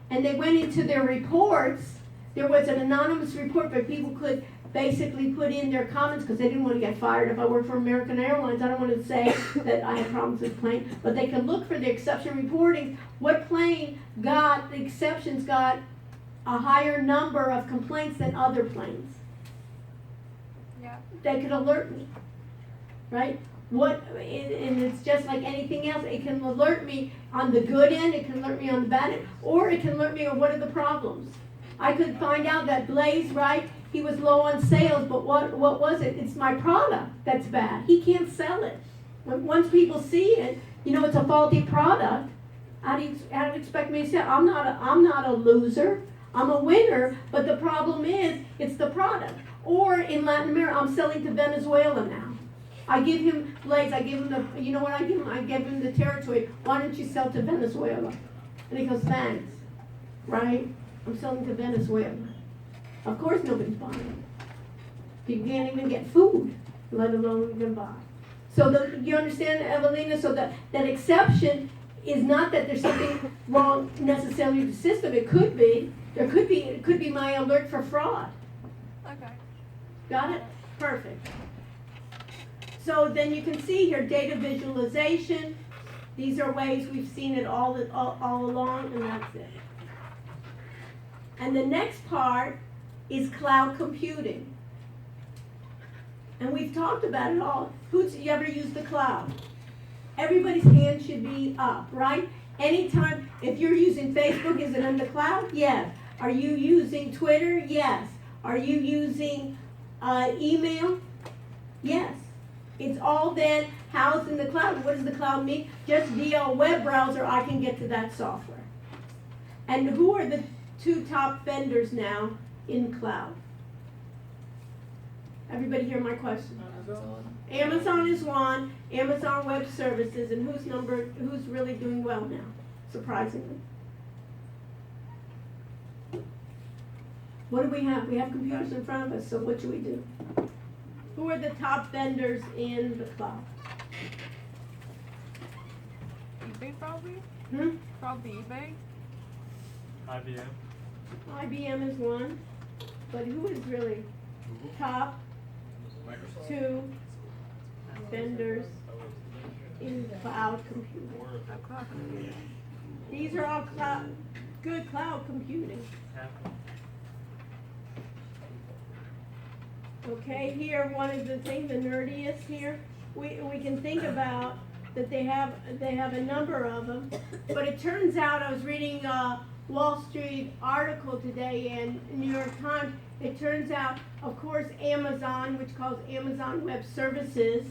and they went into their reports. There was an anonymous report, but people could basically put in their comments because they didn't want to get fired. If I worked for American Airlines, I don't want to say that I had problems with the plane, but they could look for the exception reporting. What plane got, the exceptions got a higher number of complaints than other planes?
Yeah.
They could alert me, right? And it's just like anything else. It can alert me on the good end, it can alert me on the bad end, or it can alert me on what are the problems. I could find out that Blaze, right, he was low on sales, but what was it? It's my product that's bad. He can't sell it. Once people see it, you know it's a faulty product. How do you expect me to sell? I'm not a loser. I'm a winner, but the problem is it's the product. Or in Latin America, I'm selling to Venezuela now. I give him Blaze, I give him the, you know what I give him? I give him the territory. Why don't you sell to Venezuela? And he goes, thanks, right? I'm selling to Venezuela. Of course nobody's buying. People can't even get food, let alone even buy. So you understand, Evelina? So that exception is not that there's something wrong necessarily with the system. It could be. It could be my alert for fraud.
Okay.
Got it? Perfect. So then you can see here data visualization. These are ways we've seen it all along, and that's it. And the next part is cloud computing. And we've talked about it all. Who's you ever used the cloud? Everybody's hand should be up, right? Anytime, if you're using Facebook, is it in the cloud? Yes. Are you using Twitter? Yes. Are you using email? Yes. It's all then housed in the cloud. What does the cloud mean? Just via a web browser, I can get to that software. And who are the two top vendors now in cloud? Everybody hear my question? Amazon is one, Amazon Web Services, and who's really doing well now, surprisingly? What do we have? We have computers in front of us, so what should we do? Who are the top vendors in the cloud?
eBay probably? Probably eBay.
IBM is one, but who is really top two vendors in cloud computing?
Cloud computing.
These are all good cloud computing. Okay, here, one of the things, the nerdiest here, we can think about that they have a number of them, but it turns out, I was reading a Wall Street article today and New York Times, it turns out, of course, Amazon, which calls Amazon Web Services,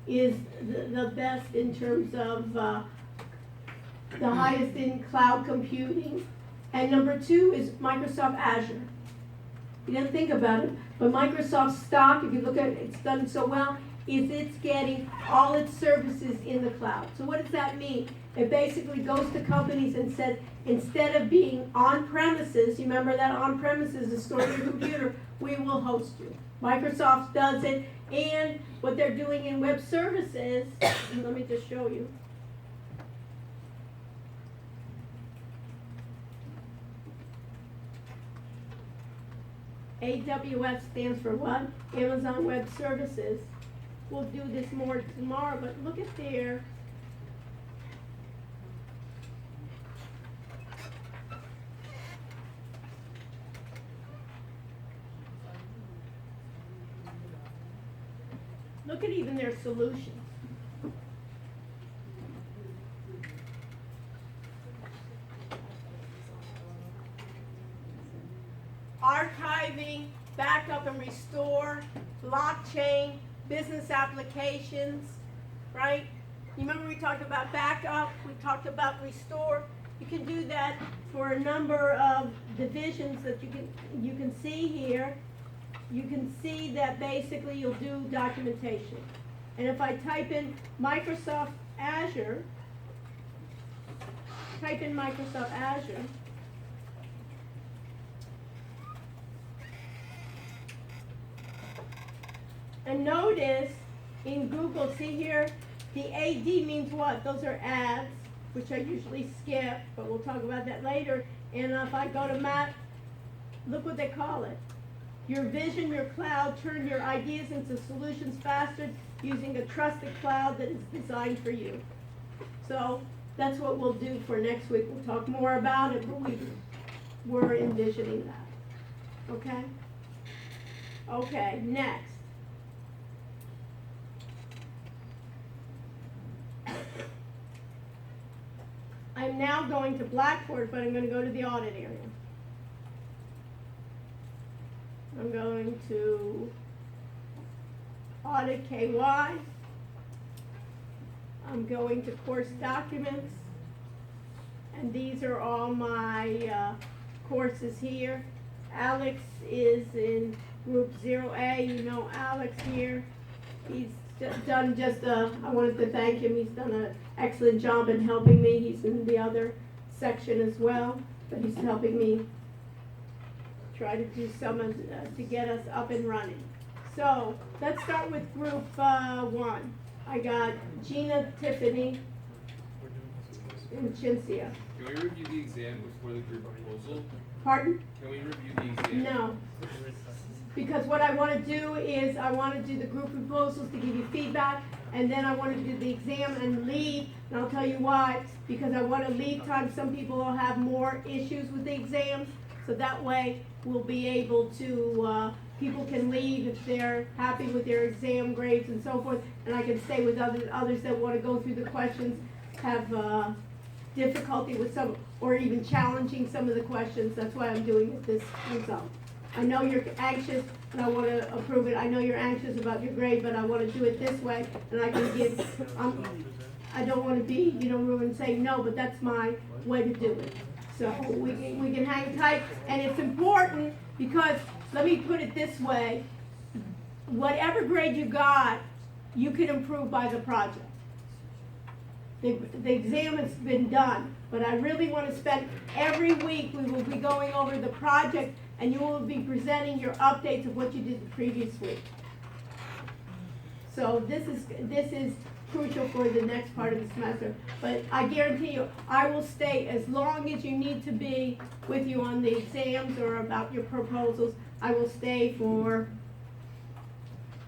is the best in terms of the highest in cloud computing. And number two is Microsoft Azure. You didn't think about it, but Microsoft stock, if you look at it, it's done so well, is it's getting all its services in the cloud. So what does that mean? It basically goes to companies and says, instead of being on premises, you remember that on premises is stored in your computer, we will host you. Microsoft does it, and what they're doing in web services, let me just show you. AWS stands for what? Amazon Web Services. We'll do this more tomorrow, but look at there. Look at even their solutions. Archiving, backup and restore, blockchain, business applications, right? You remember we talked about backup, we talked about restore. You can do that for a number of divisions that you can see here. You can see that basically you'll do documentation. And if I type in Microsoft Azure, and notice in Google, see here, the AD means what? Those are ads, which I usually skip, but we'll talk about that later. And if I go to Mac, look what they call it. Your vision, your cloud, turn your ideas into solutions faster using a trusted cloud that is designed for you. So that's what we'll do for next week. We'll talk more about it, but we're envisioning that. Okay? Okay, next. I'm now going to Blackboard, but I'm going to go to the audit area. I'm going to Audit KY. I'm going to Course Documents. And these are all my courses here. Alex is in Group 0A. You know Alex here. He's done I wanted to thank him. He's done an excellent job in helping me. He's in the other section as well, but he's helping me try to do some of, to get us up and running. So, let's start with group, 1. I got Gina, Tiffany, and Chintzia.
Can we review the exam before the group proposal?
Pardon?
Can we review the exam?
No. Because what I wanna do is, I wanna do the group proposals to give you feedback, and then I wanna do the exam and leave, and I'll tell you why, because I wanna leave time, some people will have more issues with the exams, so that way we'll be able to, people can leave if they're happy with their exam grades and so forth, and I can stay with others that wanna go through the questions, have, difficulty with some, or even challenging some of the questions. That's why I'm doing it this result. I know you're anxious, and I want to approve it. I know you're anxious about your grade, but I want to do it this way, and I can give, I don't want to be, rude and say no, but that's my way to do it. So we can hang tight, and it's important because, let me put it this way, whatever grade you got, you can improve by the project. The exam has been done, but I really want to spend, every week we will be going over the project, and you will be presenting your updates of what you did the previous week. So this is crucial for the next part of the semester, but I guarantee you, I will stay as long as you need to be with you on the exams or about your proposals. I will stay for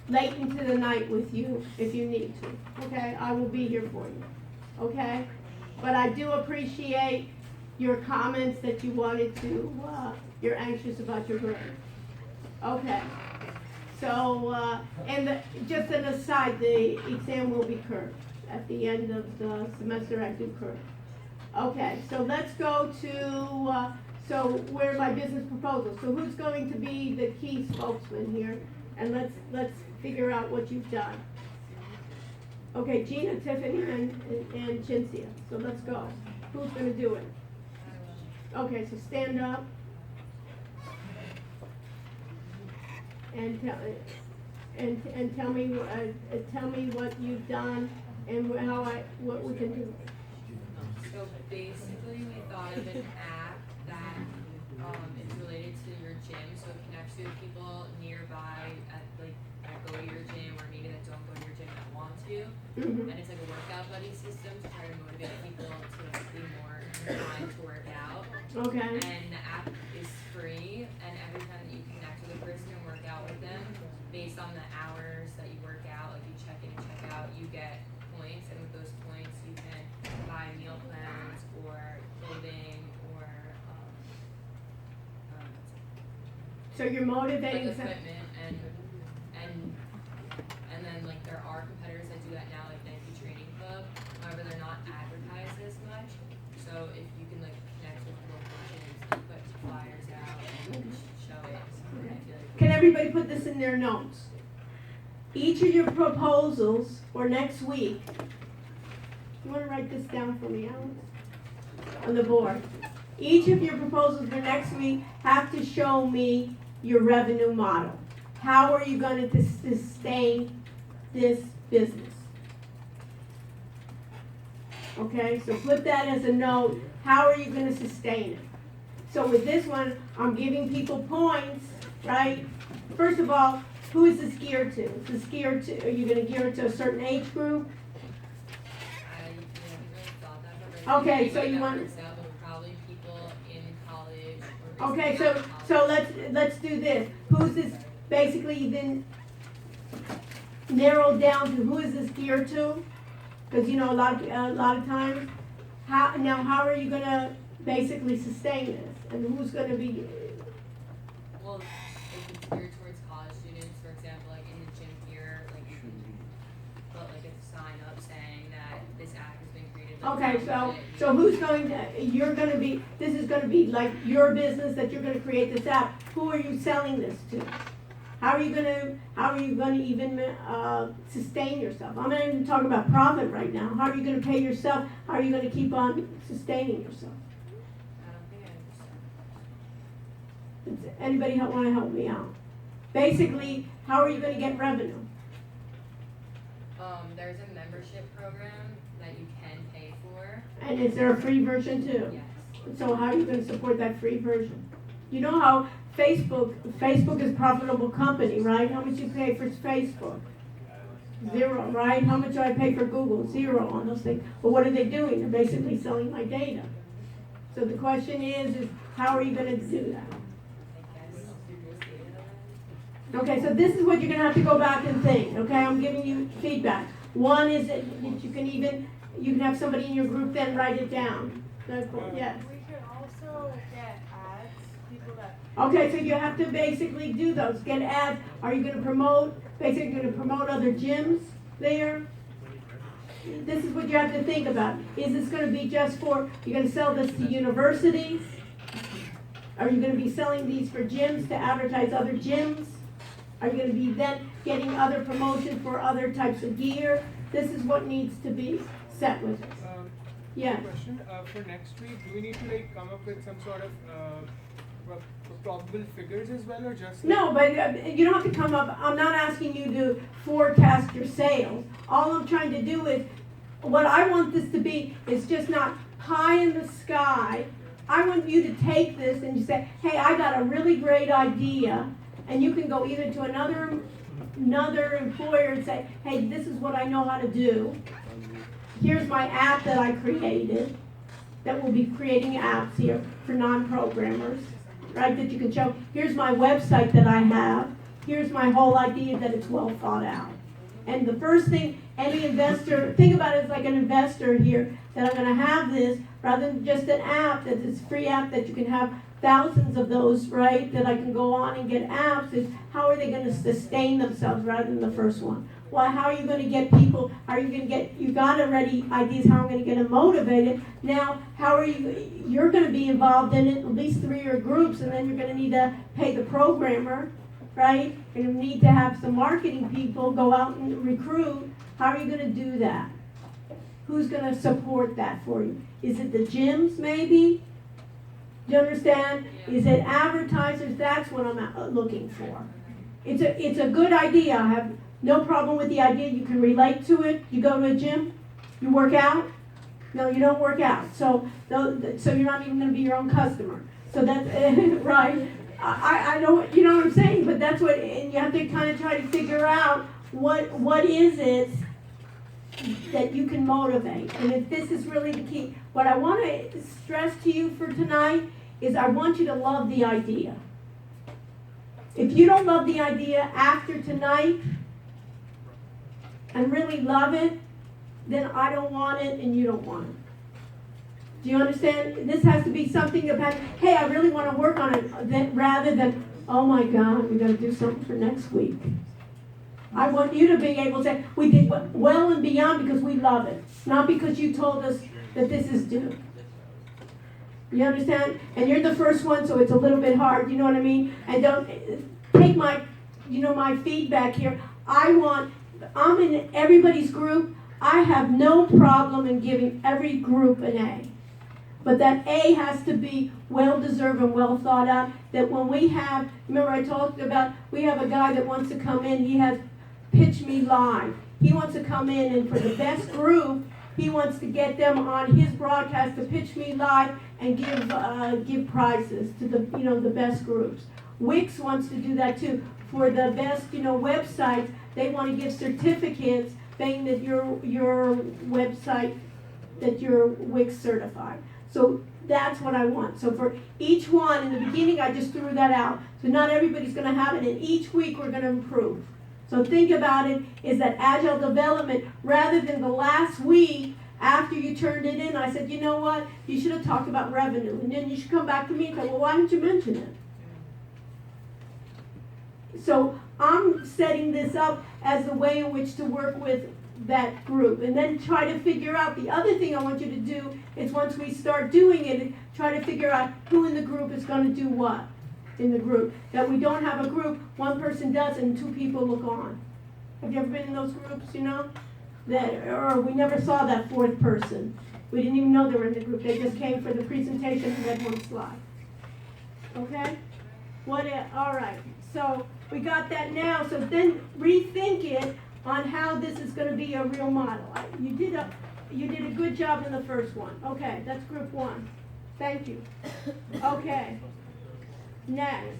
late into the night with you if you need to, okay? I will be here for you. Okay, but I do appreciate your comments that you wanted to, you're anxious about your grade. Okay, so, just an aside, the exam will be curved. At the end of the semester, I do curve. Okay, so let's go to, so where are my business proposals? So who's going to be the key spokesman here? And let's figure out what you've done. Okay, Gina, Tiffany, and Chintzia. So let's go. Who's gonna do it? Okay, so stand up. And tell me what you've done and what we can do.
So basically, we thought of an app that is related to your gym, so it connects you with people nearby that go to your gym, or maybe that don't go to your gym that want to.
Mm-hmm.
And it's like a workout buddy system to try to motivate people to be more inclined to work out.
Okay.
And the app is free, and every time that you connect with a person and work out with them, based on the hours that you work out, like you check in and check out, you get points, and with those points you can buy meal plans or clothing or
So you're motivating
like
some.
equipment and then like there are competitors that do that now, like Nike Training Club. However, they're not advertised as much. So if you can like connect with local gyms and put flyers out and show it, I feel like
Can everybody put this in their notes? Each of your proposals for next week, you wanna write this down for me, Alex? On the board. Each of your proposals for next week have to show me your revenue model. How are you going to sustain this business? Okay, so put that as a note. How are you going to sustain it? So with this one, I'm giving people points, right? First of all, who is this geared to? Is this geared to, are you going to gear it to a certain age group?
I haven't really thought that, but
Okay,
anybody
so you
that
want-
works out, but probably people in college or
Okay,
recently out of
so
college.
let's do this. Who's this basically then narrowed down to who is this geared to? Because a lot of times, how are you gonna basically sustain this, and who's gonna be?
Well, if it's geared towards college students, for example, like in the gym here, like you can put like a sign up saying that this app has been created. like,
Okay,
download
so
it.
who's going to? You're gonna be. This is gonna be like your business that you're gonna create this app. Who are you selling this to? How are you gonna even sustain yourself? I'm not even talking about profit right now. How are you gonna pay yourself? How are you gonna keep on sustaining yourself?
I don't think I understand.
Does anybody want to help me out? Basically, how are you gonna get revenue?
There's a membership program that you can pay for.
And is there a free version too?
Yes.
So how are you gonna support that free version? You know how Facebook is a profitable company, right? How much you pay for Facebook? Zero, right? How much do I pay for Google? Zero on those things. But what are they doing? They're basically selling my data. So the question is how are you gonna do that? Okay, so this is what you're gonna have to go back and think, okay? I'm giving you feedback. One is that you can have somebody in your group then write it down. That's cool, yes.
We could also get ads, people that.
Okay, so you have to basically do those, get ads. Are you gonna promote other gyms there? This is what you have to think about. Is this gonna be just for, you're gonna sell this to universities? Are you gonna be selling these for gyms to advertise other gyms? Are you gonna be then getting other promotion for other types of gear? This is what needs to be set with it. Yes.
Question, for next week, do we need to like come up with some sort of probable figures as well, or just?
No, but you don't have to come up, I'm not asking you to forecast your sales. All I'm trying to do is, what I want this to be is just not pie in the sky. I want you to take this and you say, hey, I got a really great idea, and you can go either to another employer and say, hey, this is what I know how to do. Here's my app that I created, that will be creating apps here for non-programmers, right, that you can show. Here's my website that I have. Here's my whole idea that it's well thought out. And the first thing, any investor, think about it as like an investor here, that I'm gonna have this, rather than just an app, that is a free app that you can have thousands of those, right, that I can go on and get apps, is how are they gonna sustain themselves rather than the first one? Well, how are you gonna get people, you got already ideas how I'm gonna get them motivated. Now, you're gonna be involved in it, at least 3 or groups, and then you're gonna need to pay the programmer, right? You're gonna need to have some marketing people go out and recruit. How are you gonna do that? Who's gonna support that for you? Is it the gyms maybe? Do you understand? Is it advertisers? That's what I'm looking for. It's a good idea. I have no problem with the idea. You can relate to it. You go to a gym, you work out. No, you don't work out. So you're not even going to be your own customer. So that's right. I know, you know what I'm saying. But that's what, and you have to kind of try to figure out what is it that you can motivate. And if this is really the key, what I want to stress to you for tonight is I want you to love the idea. If you don't love the idea after tonight and really love it, then I don't want it and you don't want it. Do you understand? This has to be something about, hey, I really want to work on it, rather than, oh my God, we got to do something for next week. I want you to be able to say, we did well and beyond because we love it, not because you told us that this is due. You understand? And you're the first one, so it's a little bit hard, you know what I mean? And don't take my feedback here. I'm in everybody's group. I have no problem in giving every group an A. But that A has to be well-deserved and well thought out. That when we have, remember I talked about, we have a guy that wants to come in, he has Pitch Me Live. He wants to come in, and for the best group, he wants to get them on his broadcast to Pitch Me Live and give prizes to the best groups. Wix wants to do that too. For the best websites, they want to give certificates saying that your website, that you're Wix certified. So that's what I want. So for each one, in the beginning I just threw that out. So not everybody's going to have it, and each week we're going to improve. So think about it, is that agile development, rather than the last week after you turned it in, I said, you know what, you should have talked about revenue. And then you should come back to me and say, well, why didn't you mention it? So I'm setting this up as a way in which to work with that group, and then try to figure out, the other thing I want you to do is once we start doing it, try to figure out who in the group is going to do what in the group. That we don't have a group, one person does and 2 people look on. Have you ever been in those groups, or we never saw that 4th person. We didn't even know they were in the group. They just came for the presentation and read one slide. Okay? All right. So we got that now. So then rethink it on how this is going to be a real model. You did a good job in the first one. Okay, that's group 1. Thank you. Okay. Next.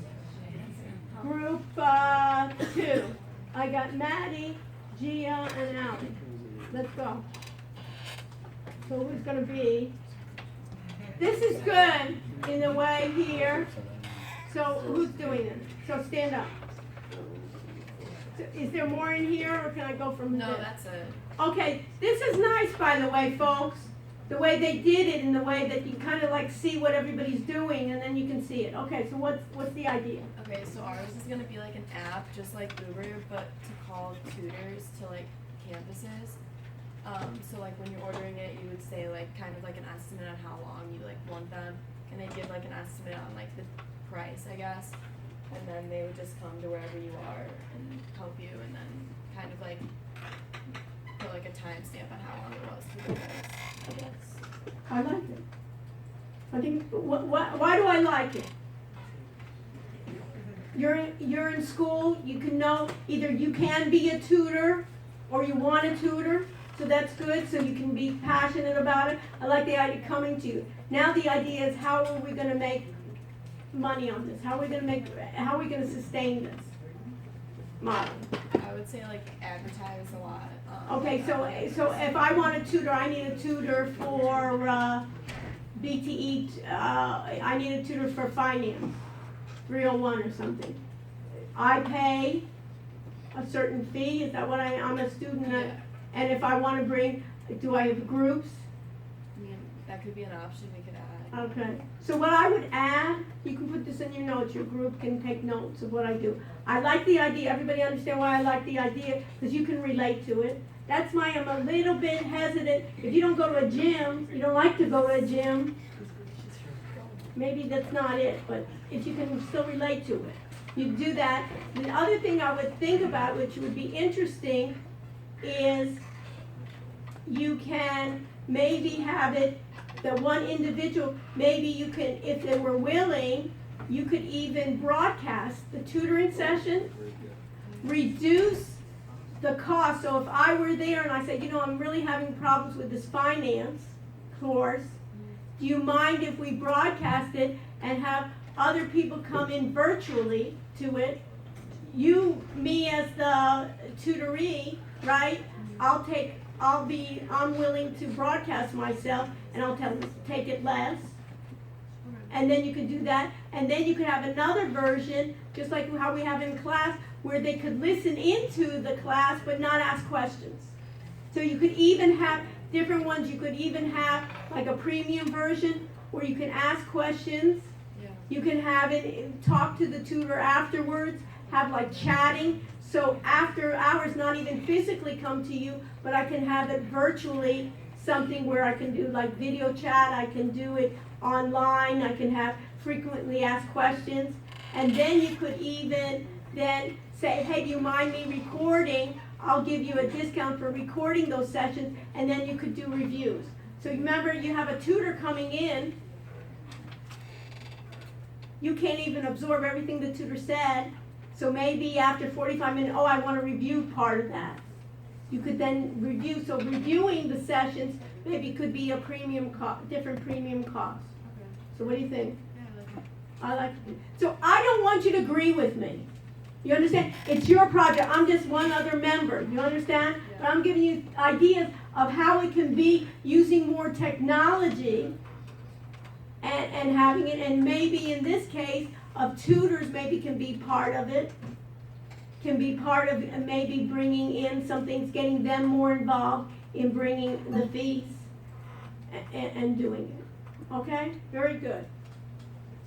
Group 2. I got Maddie, Gia, and Ally. Let's go. So who's gonna be? This is good in the way here. So who's doing this? So stand up. So is there more in here, or can I go from
No,
this?
that's it.
Okay, this is nice, by the way, folks. The way they did it, in the way that you kind of like see what everybody's doing, and then you can see it. Okay, so what's the idea?
Okay, so ours is gonna be like an app, just like Guru, but to call tutors to like campuses. So like when you're ordering it, you would say like kind of like an estimate on how long you like want them, and they give like an estimate on like the price, I guess, and then they would just come to wherever you are and help you, and then kind of like put like a timestamp on how long it was to the price, I guess.
I like it. I think, why do I like it? You're in school, you can know, either you can be a tutor, or you want a tutor, so that's good, so you can be passionate about it. I like the idea of coming to you. Now the idea is, how are we gonna make money on this? How are we gonna sustain this model?
I would say like advertise a lot.
Okay, so if I want a tutor, I need a tutor for BTE, I need a tutor for finance, 301 or something. I pay a certain fee, is that what I'm a student,
Yeah.
and if I wanna bring, do I have groups?
I mean, that could be an option we could add.
Okay, so what I would add, you can put this in your notes, your group can take notes of what I do. I like the idea, everybody understand why I like the idea, because you can relate to it. That's why I'm a little bit hesitant, if you don't go to a gym, you don't like to go to a gym, maybe that's not it, but if you can still relate to it, you do that. The other thing I would think about, which would be interesting, is you can maybe have it that one individual, maybe you can, if they were willing, you could even broadcast the tutoring session, reduce the cost. So if I were there and I said, I'm really having problems with this finance course, do you mind if we broadcast it and have other people come in virtually to it? Me as the tutoree, right? I'm willing to broadcast myself, and I'll take it less. And then you could do that, and then you could have another version, just like how we have in class, where they could listen into the class but not ask questions. So you could even have different ones. You could even have like a premium version where you can ask questions.
Yeah.
You can have it, talk to the tutor afterwards, have like chatting. So after hours, not even physically come to you, but I can have it virtually, something where I can do like video chat, I can do it online, I can have frequently asked questions. And then you could even then say, hey, do you mind me recording? I'll give you a discount for recording those sessions, and then you could do reviews. So remember, you have a tutor coming in, you can't even absorb everything the tutor said, so maybe after 45 minutes, I want to review part of that. You could then review, so reviewing the sessions maybe could be a different premium cost.
Okay.
So what do you think?
Yeah, I like it.
I like it. So I don't want you to agree with me. You understand? It's your project. I'm just one other member. You understand?
Yeah.
But I'm giving you ideas of how it can be using more technology and having it, and maybe in this case, of tutors maybe can be part of it, can be part of maybe bringing in some things, getting them more involved in bringing the fees and doing it. Okay? Very good.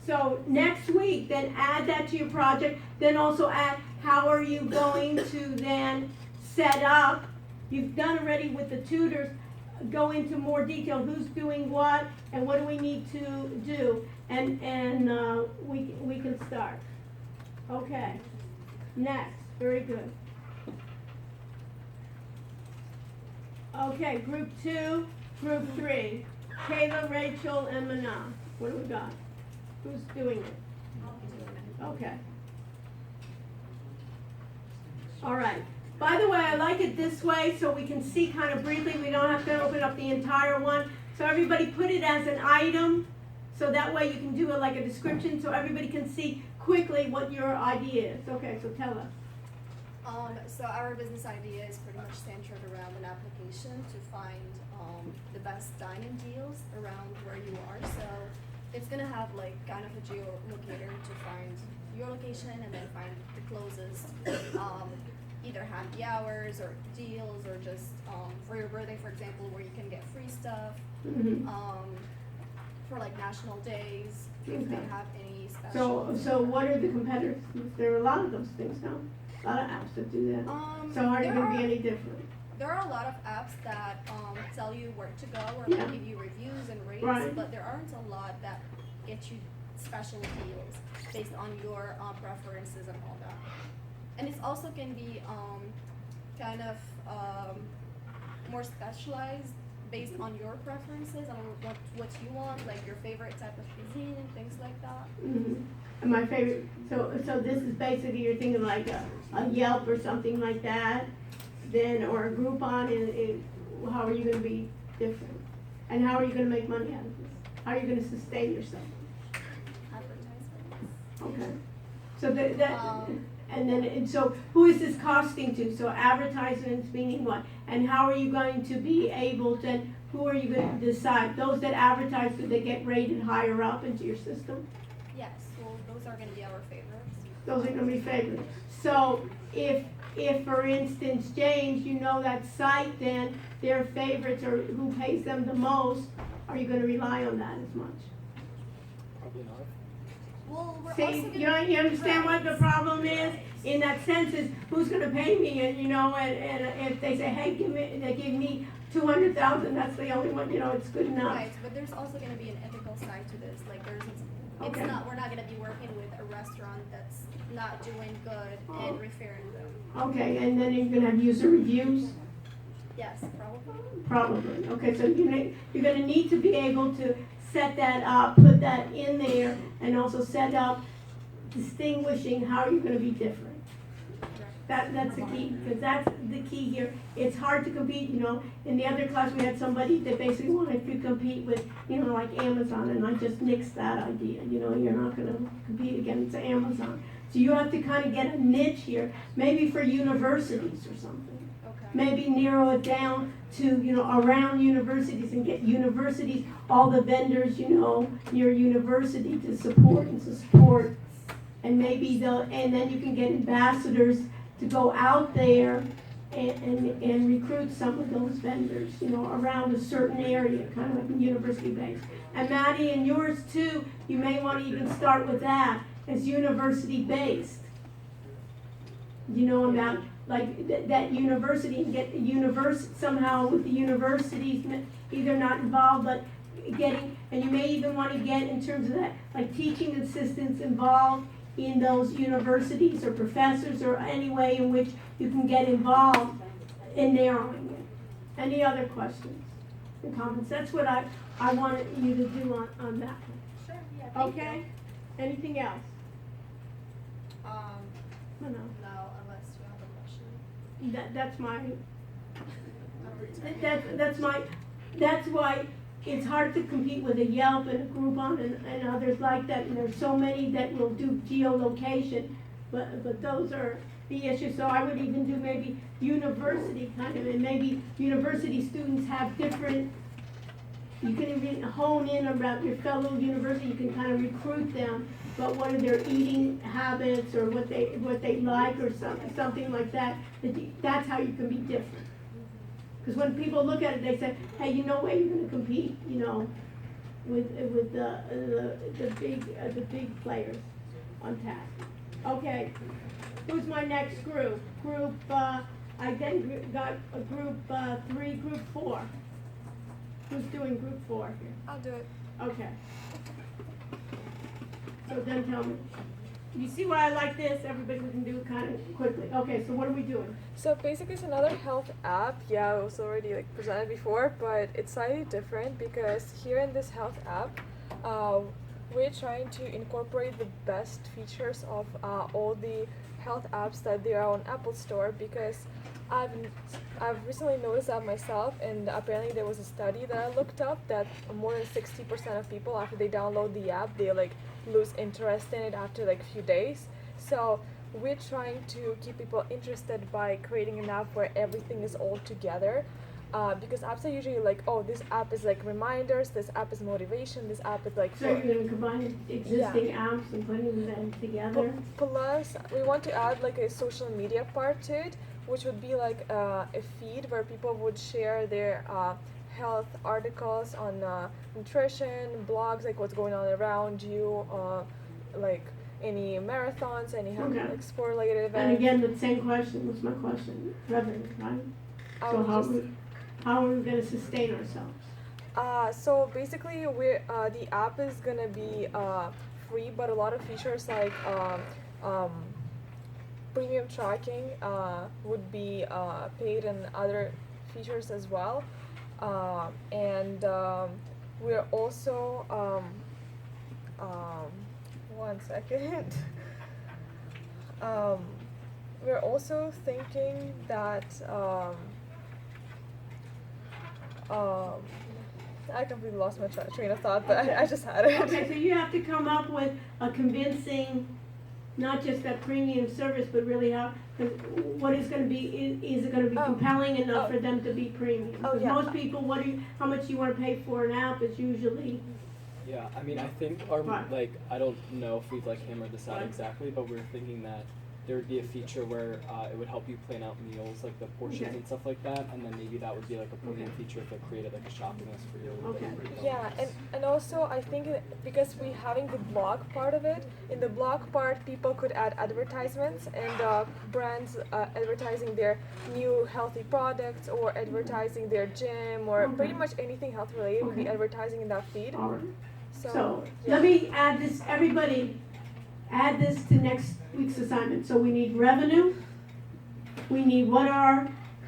So next week, then add that to your project. Then also add, how are you going to then set up? You've done already with the tutors. Go into more detail. Who's doing what, and what do we need to do? And we can start. Okay. Next. Very good. Okay. Group 2, Group 3. Kayla, Rachel, and Mana. What do we got? Who's doing it? Okay. All right. By the way, I like it this way so we can see kind of briefly. We don't have to open up the entire one. So everybody put it as an item. So that way you can do it like a description so everybody can see quickly what your idea is. Okay, so tell us.
So our business idea is pretty much centered around an application to find the best dining deals around where you are. So it's gonna have like kind of a geolocator to find your location and then find the closest either happy hours or deals or just for your birthday, for example, where you can get free stuff.
Mhm.
For like national days, if they
Okay.
have any special.
So what are the competitors? There are a lot of those things now. A lot of apps that do that. So how are you
there
gonna be
are-
any different?
There are a lot of apps that tell you where to go or
Yeah.
like give you reviews and rates,
Right.
but there aren't a lot that get you special deals based on your preferences and all that. And it's also can be kind of more specialized based on your preferences and what you want, like your favorite type of cuisine and things like that.
Mhm. And my favorite, so this is basically, you're thinking like a Yelp or something like that, then, or a Groupon, how are you gonna be different? And how are you gonna make money out of this? How are you gonna sustain yourself?
Advertisements.
Okay. So that,
Um,
and so who is this costing to? So advertisements meaning what? And how are you going to be able to, who are you gonna decide? Those that advertise, do they get rated higher up into your system?
Yes, well, those are gonna be our favorites.
Those are gonna be favorites. So if for instance, James, you know that site, then their favorites are who pays them the most, are you gonna rely on that as much?
Probably not.
Well, we're also
See,
gonna.
you understand what the
Right.
problem is? In that sense is, who's gonna pay me, and and if they say, hey, they give me 200,000, that's the only one, it's good enough.
Right, but there's also gonna be an ethical side to this, like
Okay.
we're not gonna be working with a restaurant that's not doing good and referring them.
Okay, and then you're gonna have user reviews?
Yes, probably.
Probably, okay, so you're gonna need to be able to set that up, put that in there, and also set up distinguishing how you're gonna be different. That's the key, because that's the key here. It's hard to compete, in the other class, we had somebody that basically wanted to compete with, like Amazon, and I just nixed that idea, you're not gonna compete against Amazon. So you have to kind of get a niche here, maybe for universities or something.
Okay.
Maybe narrow it down to, around universities and get universities, all the vendors, your university to support. And maybe and then you can get ambassadors to go out there and recruit some of those vendors, around a certain area, kind of like university based. And Maddie, and yours too, you may want to even start with that as university based. About like that university and get the university somehow with the universities either not involved but getting, and you may even want to get in terms of that, like teaching assistants involved in those universities or professors or any way in which you can get involved in narrowing it. Any other questions and comments? That's what I wanted you to do on that one.
Sure, yeah, thank
Okay? Anything else?
you.
No.
No, unless you have a question.
That's why it's hard to compete with a Yelp and a Groupon and others like that, and there's so many that will do geolocation, but those are the issues. So I would even do maybe university kind of, and maybe university students have different, you can even hone in about your fellow university, you can kind of recruit them, but what are their eating habits or what they like or something like that, that's how you can be different. Because when people look at it, they say, hey, no way you're gonna compete, with the big players on tap. Okay, who's my next group? I then got a group 3, group 4. Who's doing group 4 here?
I'll do it.
Okay. So then tell me, you see why I like this? Everybody can do it kind of quickly. Okay, so what are we doing?
So basically it's another health app. Yeah, it was already presented before, but it's slightly different because here in this health app, we're trying to incorporate the best features of all the health apps that they are on Apple Store, because I've recently noticed that myself, and apparently there was a study that I looked up that more than 60% of people after they download the app, they like lose interest in it after like a few days. So we're trying to keep people interested by creating an app where everything is all together. Because apps are usually like, oh, this app is like reminders, this app is motivation, this app is like.
So you're gonna combine existing apps and putting them together?
Plus, we want to add like a social media part to it, which would be like a feed where people would share their health articles on nutrition, blogs, like what's going on around you, like any marathons, any
Okay.
like sport-related events.
And again, the same question was my question, revenue, right? So how are we gonna sustain ourselves?
So basically, the app is gonna be free, but a lot of features like premium tracking would be paid, and other features as well. And we're also one second. We're also thinking that I completely lost my train of thought, but I just had it.
Okay, so you have to come up with a convincing, not just that premium service, but really how, 'cause what is gonna be, is it gonna be compelling enough for them to be premium? Because most people, how much you wanna pay for an app is usually,
Yeah, I mean, I think our,
Right.
like, I don't know if we've like hammered this out
Right.
exactly, but we're thinking that there would be a feature where it would help you plan out meals, like the portions
Okay.
and stuff like that, and then maybe that would be like a premium feature if it created like a shopping list for you.
Okay.
Yeah, and also I think because we having the blog part of it, in the blog part people could add advertisements and brands advertising their new healthy products or advertising their gym or pretty much anything health related would be
Okay.
advertising in that feed.
alright.
So,
So,
yeah.
let me add this, everybody, add this to next week's assignment. So we need revenue, we need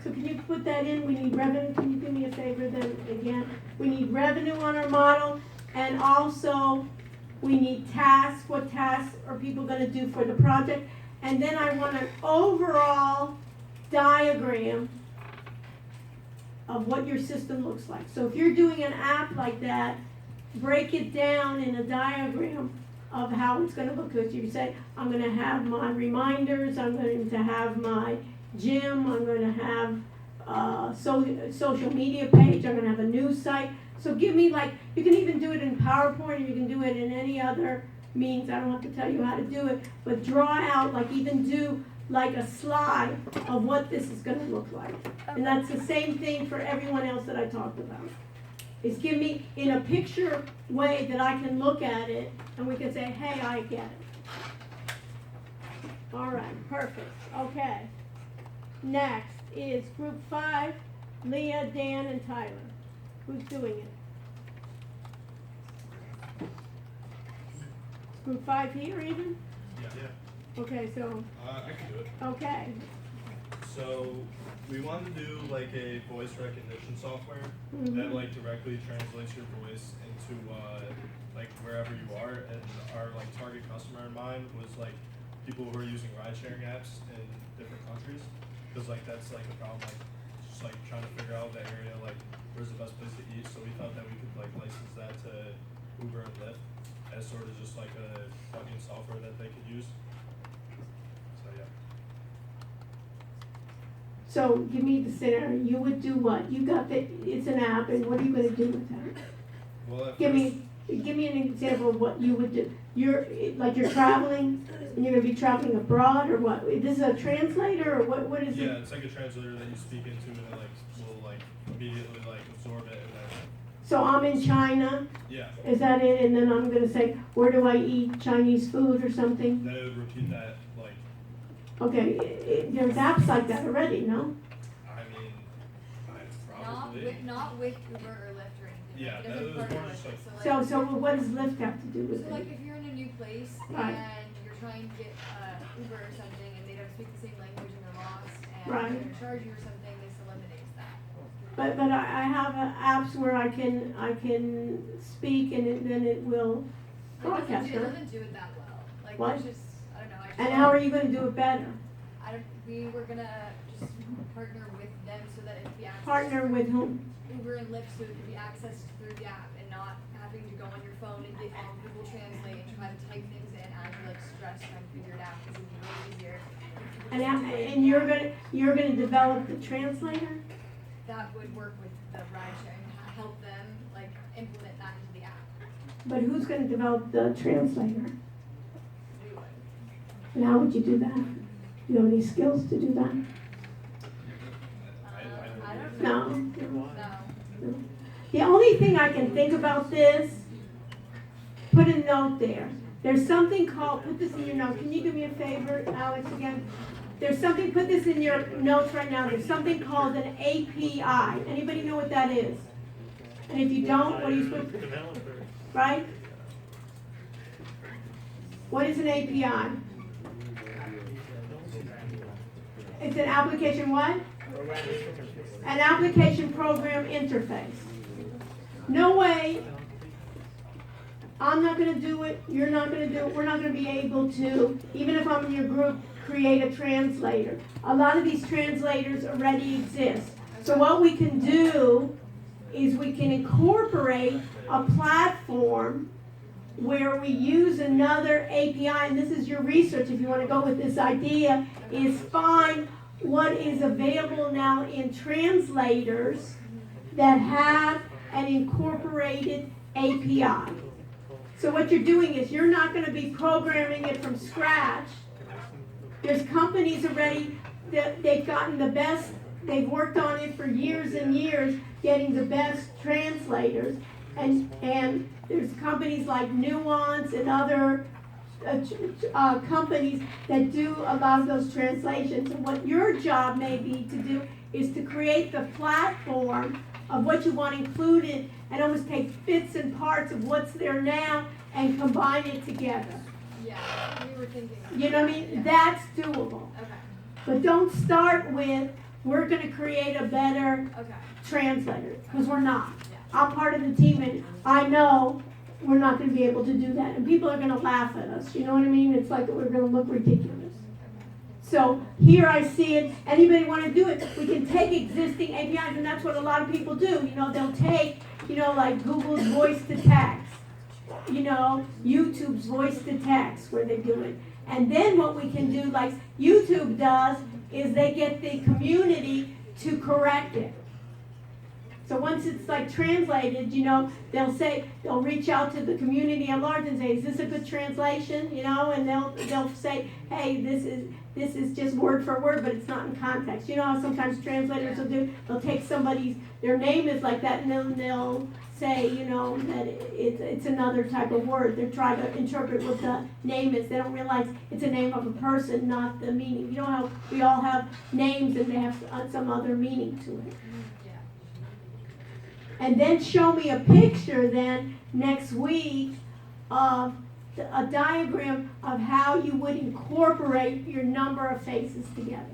so can you put that in? We need revenue, can you do me a favor then again? We need revenue on our model, and also we need tasks, what tasks are people gonna do for the project? And then I want an overall diagram of what your system looks like. So if you're doing an app like that, break it down in a diagram of how it's gonna look. Because you say, I'm gonna have my reminders, I'm going to have my gym, I'm gonna have social media page, I'm gonna have a news site. So give me you can even do it in PowerPoint, or you can do it in any other means, I don't have to tell you how to do it, but draw out, even do a slide of what this is gonna look like. And that's the same thing for everyone else that I talked about. Is give me in a picture way that I can look at it and we can say, hey, I get it. All right, perfect, okay. Next is group 5, Leah, Dan, and Tyler. Who's doing it? Is group 5 here even?
Yeah.
Okay, so,
I can do it.
okay,
So we wanted to do a voice recognition software that directly translates your voice into wherever you are, and our target customer in mind was people who are using ride sharing apps in different countries, because that's a problem, just trying to figure out that area, where's the best place to eat. So we thought that we could license that to Uber and Lyft as sort of just a plugin software that they could use. So yeah.
so give me the scenario, you would do what? You got it's an app, and what are you gonna do with that?
Well, at
Give
first,
me an example of what you would do. You're traveling, and you're gonna be traveling abroad, or what? This is a translator, or what is it?
yeah, it's like a translator that you speak into, and it will immediately absorb it and then.
So I'm in China,
Yeah.
is that it? And then I'm gonna say, where do I eat Chinese food or something?
Then it would repeat that
Okay, there's apps like that already, no?
I mean,
Not
probably.
not with Uber or Lyft or anything.
Yeah,
It
that
doesn't
was
partner
more
with
just
it.
So what does Lyft have to do with
So
it?
if you're in a new place
Right.
and you're trying to get Uber or something and they don't speak the same language and they're lost and
Right.
they're gonna charge you or something, this eliminates that.
But I have apps where I can speak, and then it will broadcast,
It
right?
doesn't do it that well.
What?
There's just, I don't know.
And how are you gonna do it better?
we were gonna just
partner with them so that it can be accessed.
Partner with whom?
Uber and Lyft so it can be accessed through the app and not having to go on your phone and get on Google Translate and try to type things in as you're like stressed trying to figure it out because it's way easier.
And you're gonna develop the translator?
That would work with the ride sharing, help them like implement that into the app.
But who's gonna develop the translator?
We would.
And how would you do that? You have any skills to do that?
I don't know.
No.
No.
The only thing I can think about this, put a note there. There's something called, put this in your note. Can you do me a favor, Alex, again? There's something, put this in your notes right now. There's something called an API. Anybody know what that is? And if you don't, what are you supposed to?
Developer.
Right? What is an API? It's an application what? An application program interface. No way, I'm not gonna do it, you're not gonna do it, we're not gonna be able to, even if I'm in your group, create a translator. A lot of these translators already exist. So what we can do is we can incorporate a platform where we use another API, and this is your research if you want to go with this idea, is find what is available now in translators that have an incorporated API. So what you're doing is you're not going to be programming it from scratch. There's companies already that they've gotten the best, they've worked on it for years and years, getting the best translators. And there's companies like Nuance and other companies that do a lot of those translations. And what your job may be to do is to create the platform of what you want included and almost take bits and parts of what's there now and combine it together.
Yeah, we were thinking.
You know what I mean?
Yeah.
That's doable.
Okay.
But don't start with, we're going to create a better
Okay.
translator, because we're not.
Yeah.
I'm part of the team and I know we're not going to be able to do that. And people are going to laugh at us. You know what I mean? It's like we're going to look ridiculous. So here I see it. Anybody want to do it? We can take existing APIs, and that's what a lot of people do. You know, they'll take, you know, like Google's voice to text, you know, YouTube's voice to text, where they do it. And then what we can do, like YouTube does, is they get the community to correct it. So once it's like translated, you know, they'll reach out to the community at large and say, is this a good translation? You know, and they'll say, hey, this is just word for word, but it's not in context. You know how sometimes translators will do, they'll take their name is like that, and then they'll say, you know, that it's another type of word. They're trying to interpret what the name is. They don't realize it's a name of a person, not the meaning. You know how we all have names and they have some other meaning to it. And then show me a picture then next week of a diagram of how you would incorporate your number of faces together.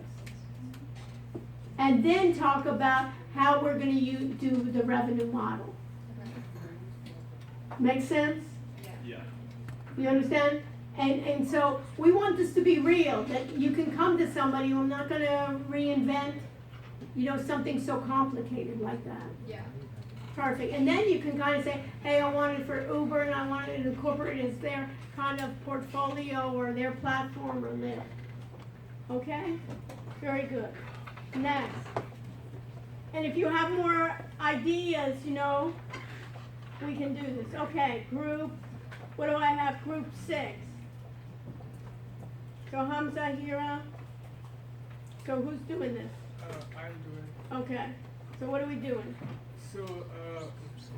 And then talk about how we're going to do the revenue model. Make sense?
Yeah.
You understand? And so we want this to be real, that you can come to somebody who I'm not going to reinvent, you know, something so complicated like that.
Yeah.
Perfect. And then you can kind of say, hey, I want it for Uber and I want it incorporated as their kind of portfolio or their platform or Lyft. Okay? Very good. Next. And if you have more ideas, you know, we can do this. Okay, group, what do I have? Group 6. So Hamza, Hira. So who's doing this?
I'll do it.
Okay. So what are we doing?
So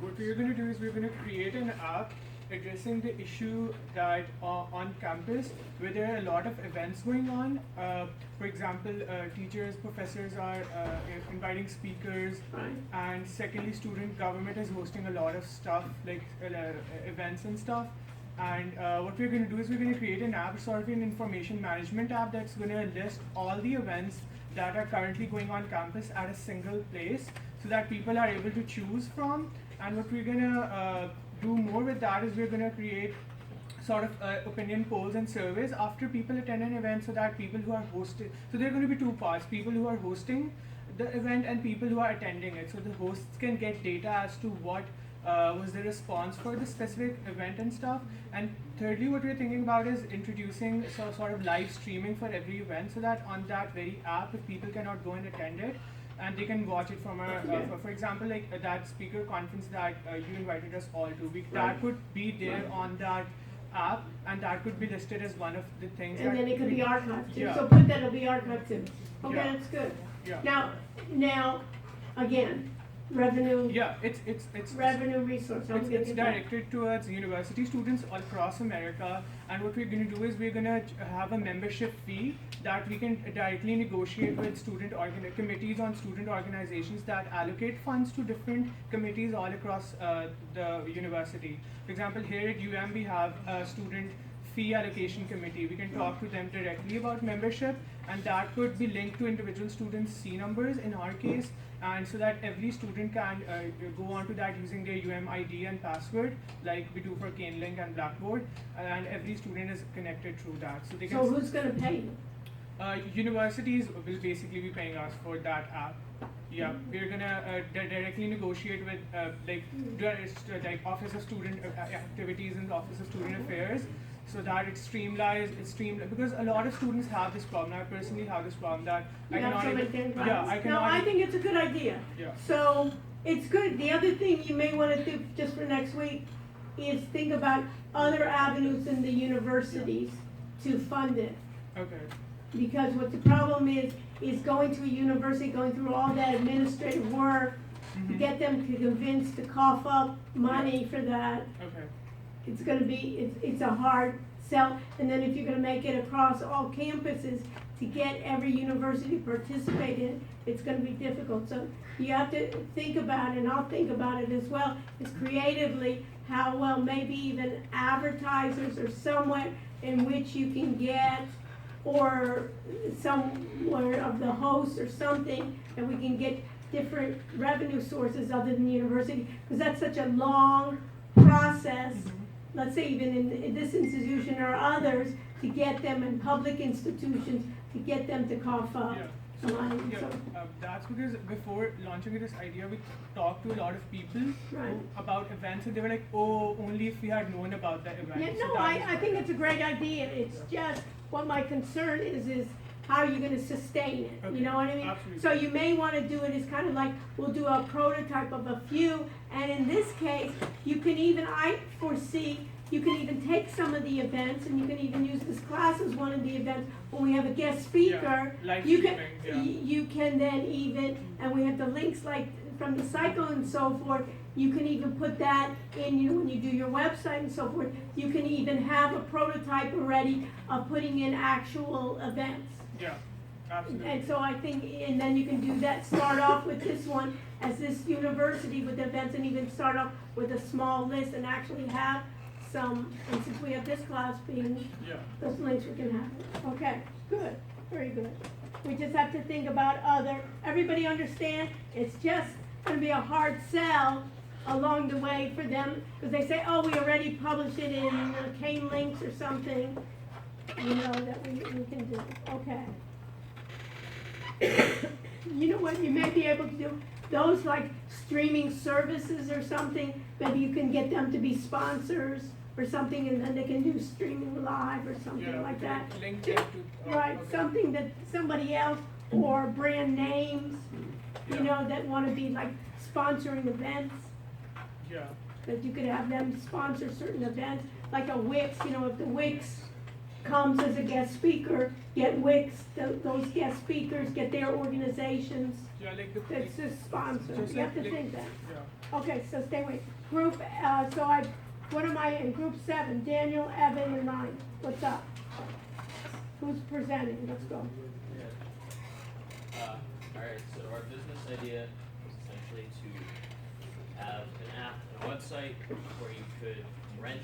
what we're going to do is we're going to create an app addressing the issue that on campus where there are a lot of events going on. For example, teachers, professors are inviting speakers,
Right.
and secondly, student government is hosting a lot of stuff like events and stuff. And what we're going to do is we're going to create an app, sort of an information management app that's going to list all the events that are currently going on campus at a single place, so that people are able to choose from. And what we're gonna do more with that is we're gonna create sort of opinion polls and surveys after people attend an event, so that people who are hosted, so there are going to be two parts: people who are hosting the event and people who are attending it. So the hosts can get data as to what was the response for the specific event and stuff. And thirdly, what we're thinking about is introducing sort of live streaming for every event, so that on that very app, if people cannot go and attend it, and they can watch it from for example, like that speaker conference that you invited us all to, that could be there on that app, and that could be listed as one of the things.
And
that
then it could be archived too,
Yeah.
so put that it'll be archived too. Okay,
Yeah.
that's good.
Yeah.
Now, again, revenue,
Yeah, it's
revenue resource, I'm gonna
It's
get that.
directed towards university students all across America, and what we're going to do is we're going to have a membership fee that we can directly negotiate with committees on student organizations that allocate funds to different committees all across the university. For example, here at UM we have a student fee allocation committee. We can talk to them directly about membership, and that could be linked to individual students' C numbers in our case, and so that every student can go on to that using their UM ID and password, like we do for CaneLink and Blackboard, and every student is connected through that. So they can.
So who's gonna pay you?
Universities will basically be paying us for that app. Yeah, we're gonna directly negotiate with like Office of Student Activities and Office of Student Affairs, so that it's streamlined, because a lot of students have this problem. I personally have this problem that I
You have
cannot
so many
even,
things.
yeah, I
No,
cannot.
I think it's a good idea.
Yeah.
So, it's good. The other thing you may wanna do just for next week is think about other avenues in the universities to fund it.
Okay.
Because what the problem is going to a university, going through all that administrative work, to get them to convince to cough up money for that.
Okay.
It's gonna be, it's a hard sell, and then if you're gonna make it across all campuses to get every university to participate in, it's gonna be difficult. So you have to think about it, and I'll think about it as well, is creatively how well maybe even advertisers or somewhere in which you can get, or somewhere of the host or something, and we can get different revenue sources other than the university, because that's such a long process. Let's say even in this institution or others, to get them in public institutions, to get them to cough up money.
Yeah,
So,
that's because before launching this idea, we talked to a lot of people
Right.
about events, and they were like, "Oh, only if we had known about the event."
yeah,
So
no,
that is
I think it's a great idea. It's just, what my concern is how you're gonna sustain it,
Okay,
you know what I mean?
absolutely.
So you may wanna do it as kind of like, we'll do a prototype of a few, and in this case, you can even, I foresee, you can even take some of the events, and you can even use this class as one of the events, when we have a guest speaker,
live
you can,
streaming, yeah.
you can then even, and we have the links like from the cycle and so forth, you can even put that in, when you do your website and so forth, you can even have a prototype already of putting in actual events.
Yeah, absolutely.
And so I think, and then you can do that, start off with this one as this university with events, and even start off with a small list and actually have some, and since we have this class being,
Yeah.
those links we can have. Okay, good, very good. We just have to think about everybody understand, it's just gonna be a hard sell along the way for them, because they say, oh, we already published it in Cane Links or something, you know, that we can do, okay. You know what, you may be able to do, those like streaming services or something, maybe you can get them to be sponsors or something, and then they can do streaming live or something like that.
Link them to,
Right,
okay.
something that somebody else, or brand names, you know, that wanna be like sponsoring events,
Yeah.
that you could have them sponsor certain events, like a Wix, you know, if the Wix comes as a guest speaker, get Wix, those guest speakers, get their organizations,
Yeah, like the.
that's just sponsored,
Just
you have to
like-
think that.
Yeah.
Okay, so stay with, group, what am I in, group 7, Daniel, Evan, and Ryan, what's up? Who's presenting, let's go.
Alright, so our business idea is essentially to have an app and a website where you could rent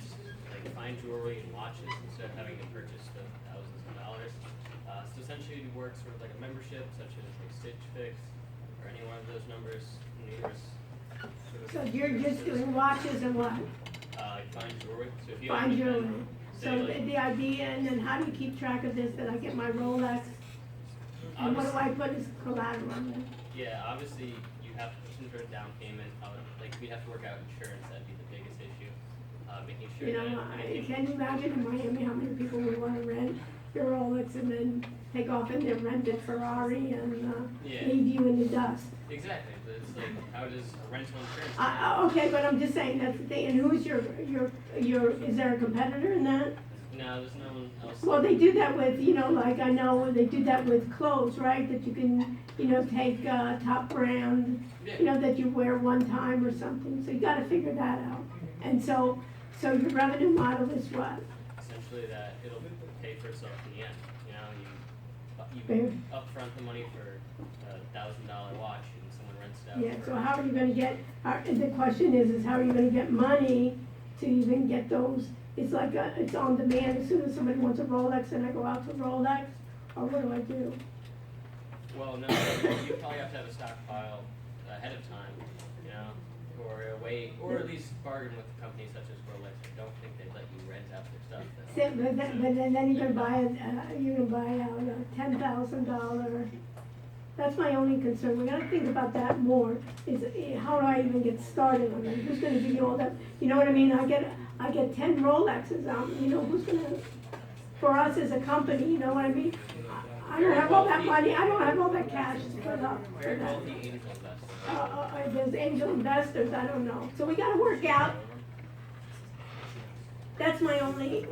like fine jewelry and watches instead of having to purchase the thousands of dollars. So essentially it works sort of like a membership such as like Stitch Fix or any one of those numbers, numerous sort of
So you're just doing watches and what?
like fine jewelry. So if you
Fine
own
jewelry.
an
So the idea, and then how do you keep track of this, that I get my Rolex? And what do I put as collateral then?
Yeah, obviously you have to put some sort of down payment. Like we'd have to work out insurance. That'd be the biggest issue. Making sure
You know,
that anything-
can you imagine in Miami how many people would wanna rent your Rolex and then take off in their rented Ferrari and,
Yeah.
leave you in the dust?
Exactly, but it's like, how does rental insurance?
Okay, but I'm just saying, that's the thing, and who's your, is there a competitor in that?
No, there's no one else.
Well, they do that with, you know, like I know they do that with clothes, right? That you can, you know, take top brand, you know, that you wear one time or something. So you got to figure that out. And so your revenue model is what?
Essentially that it'll pay for itself in the end. You know, you
Fair.
upfront the money for $1,000 watch and someone rents it out.
Yeah.
for-
So how are you going to get? The question is how are you going to get money to even get those? It's like it's on demand. As soon as somebody wants a Rolex, and I go out to Rolex, or what do I do?
Well, no, you probably have to have a stockpile ahead of time, you know, or wait, or at least bargain with companies such as Rolex. I don't think they'd let you rent out their stuff.
But then you're gonna buy out a $10,000. That's my only concern. We gotta think about that more. Is how do I even get started on that? Who's gonna give you all that? You know what I mean? I get 10 Rolexes. You know who's gonna? For us as a company, you know what I mean? I don't have all that money. I don't have all that cash to put up for
Very
that.
wealthy angel investors.
There's angel investors. I don't know. So we gotta work out. That's my only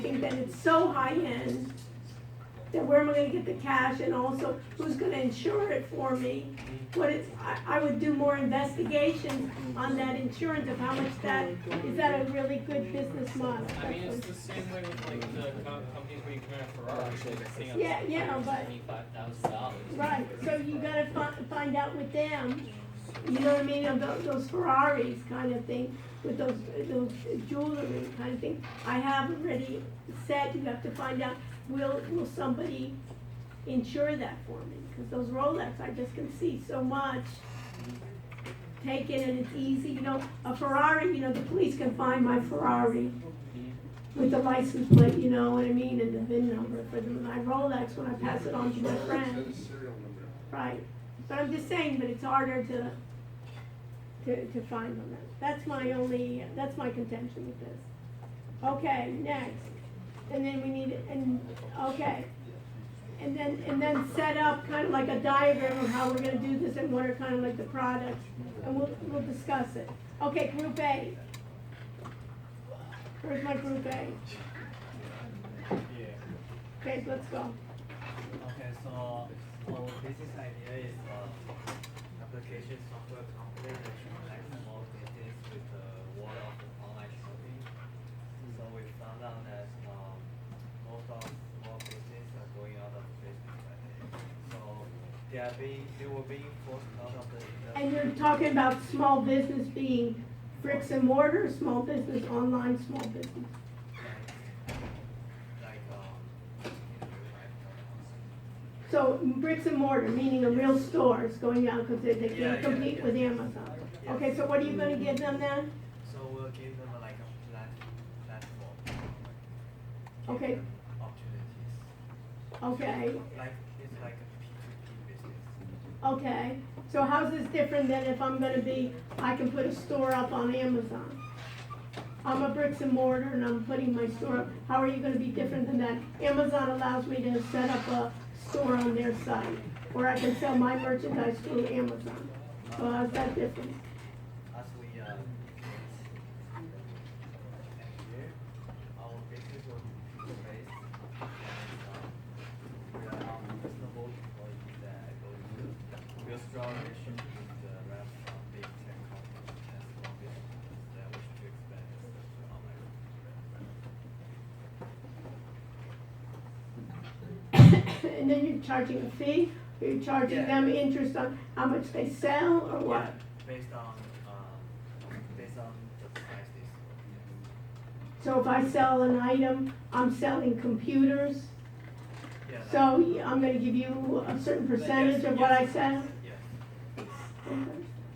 thing, that it's so high end, that where am I gonna get the cash, and also who's gonna insure it for me? I would do more investigation on that insurance of how much is that a really good business model?
I mean, it's the same way with like the companies where you can rent a Ferrari. They're setting up
Yeah, but-
$75,000.
Right, so you gotta find out with them, you know what I mean, of those Ferraris kind of thing, with those jewelry kind of thing. I have already said, you have to find out, will somebody insure that for me? Because those Rolex, I just can see so much taken, and it's easy, you know, a Ferrari, you know, the police can find my Ferrari with the license plate, you know what I mean, and the VIN number for my Rolex when I pass it on to my friends. Right, but I'm just saying, but it's harder to find them. That's my contention with this. Okay, next, and then we need, okay. And then set up kind of like a diagram of how we're gonna do this and what are kind of like the products, and we'll discuss it. Okay, group A. Where's my group A? Okay, let's go.
Okay, so our business idea is application software company that connects small business with the world of online shopping. So we found out that most of small business are going out of business right now. So they were being forced out of the industry.
And you're talking about small business being bricks and mortar, small business, online small business. So bricks and mortar, meaning a real store is going out because they can't compete with Amazon. Okay, so what are you gonna give them then?
So we'll give them like a platform.
Okay.
Give them opportunities.
Okay,
Like it's like a P2P business.
okay. So how's this different than if I can put a store up on Amazon? I'm a bricks and mortar and I'm putting my store up. How are you gonna be different than that? Amazon allows me to set up a store on their site, or I can sell my merchandise through Amazon. So how's that different?
As we here, our business will be based we are reasonable employees that go to build strong relationship with the rest of big tech companies and small businesses that wish to expand their online.
And then you're charging a fee, or you're charging them interest on how much they sell, or what?
Based on the prices.
So if I sell an item, I'm selling computers,
Yeah.
so I'm gonna give you a certain percentage of what I sell?
Yeah.
Okay.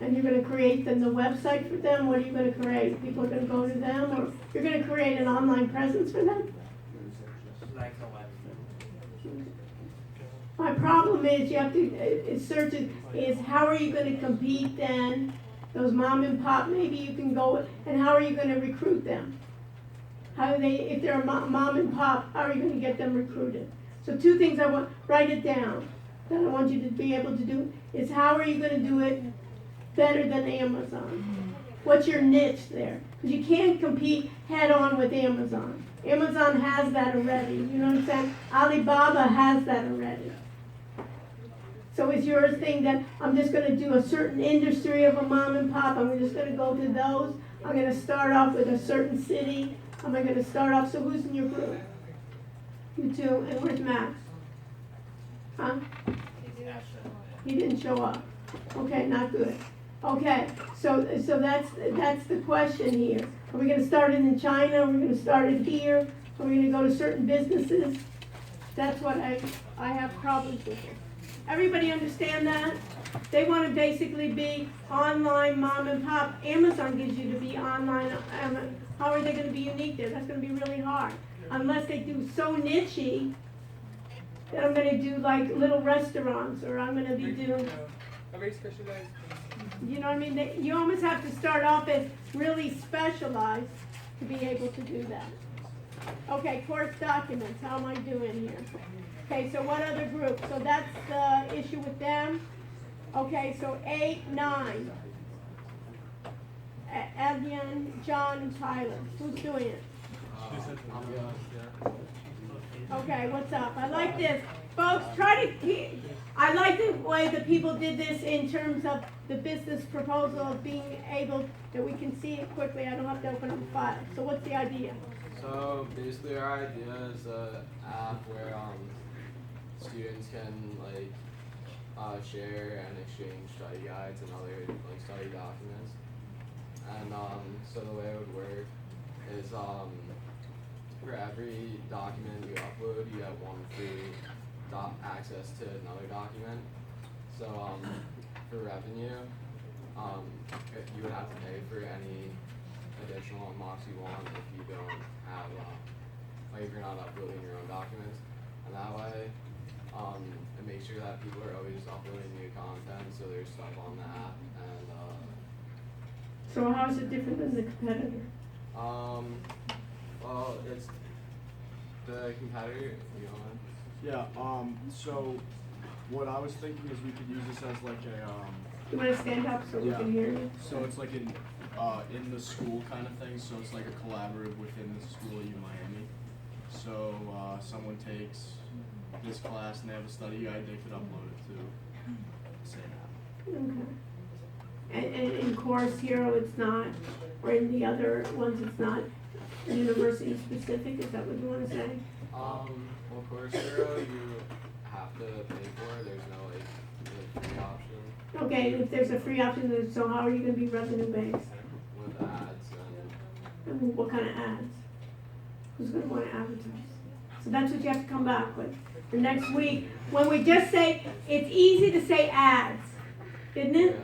And you're gonna create then the website for them, what are you gonna create? People are gonna go to them, or you're gonna create an online presence for them?
Like a website.
My problem is you have to, search it, is how are you gonna compete then? Those mom and pop, maybe you can go, and how are you gonna recruit them? How do they, if they're a mom and pop, how are you gonna get them recruited? So two things I want, write it down, that I want you to be able to do, is how are you gonna do it better than Amazon? What's your niche there? Because you can't compete head on with Amazon. Amazon has that already, you know what I'm saying? Alibaba has that already. So is your thing that I'm just gonna do a certain industry of a mom and pop, I'm just gonna go to those, I'm gonna start off with a certain city, am I gonna start off, so who's in your group? You two, and where's Max? Huh? He didn't show up. Okay, not good. Okay, so that's the question here. Are we gonna start it in China? Are we gonna start it here? Are we gonna go to certain businesses? That's what I have problems with it. Everybody understand that? They wanna basically be online mom and pop. Amazon gives you to be online. How are they gonna be unique there? That's gonna be really hard. Unless they do so niche-y that I'm gonna do like little restaurants, or I'm gonna be doing,
A very specialized.
you know what I mean? You almost have to start off as really specialized to be able to do that. Okay, course documents, how am I doing here? Okay, so what other group? So that's the issue with them. Okay, so 8, 9. Evian, John, and Tyler. Who's doing it? Okay, what's up? I like this. Folks, try to keep, I like the way that people did this in terms of the business proposal of being able, that we can see it quickly. I don't have to open up a file. So what's the idea?
So basically our idea is a app where students can share and exchange study guides and other study documents. And so the way it would work is for every document you upload, you have one free access to another document. So for revenue, you would have to pay for any additional unlocks you want if you don't have, if you're not uploading your own documents. And that way, it makes sure that people are always uploading new content, so there's stuff on the app. And
So how is it different than the competitor?
well, it's the competitor. You know.
Yeah. So what I was thinking is we could use this as like a
You want to stand up so we can hear you?
So it's like in the school kind of thing. So it's like a collaborative within the school at Miami. So someone takes this class and they have a study guide, they could upload it to the same app.
Okay. And in Course Hero, it's not, or in the other ones, it's not university specific. Is that what you want to say?
Well, Course Hero, you have to pay for it. There's no really free option.
Okay, if there's a free option, then so how are you going to be revenue based?
With ads and
And what kind of ads? Who's going to want to advertise? So that's what you have to come back with for next week. When we just say, it's easy to say ads, isn't it?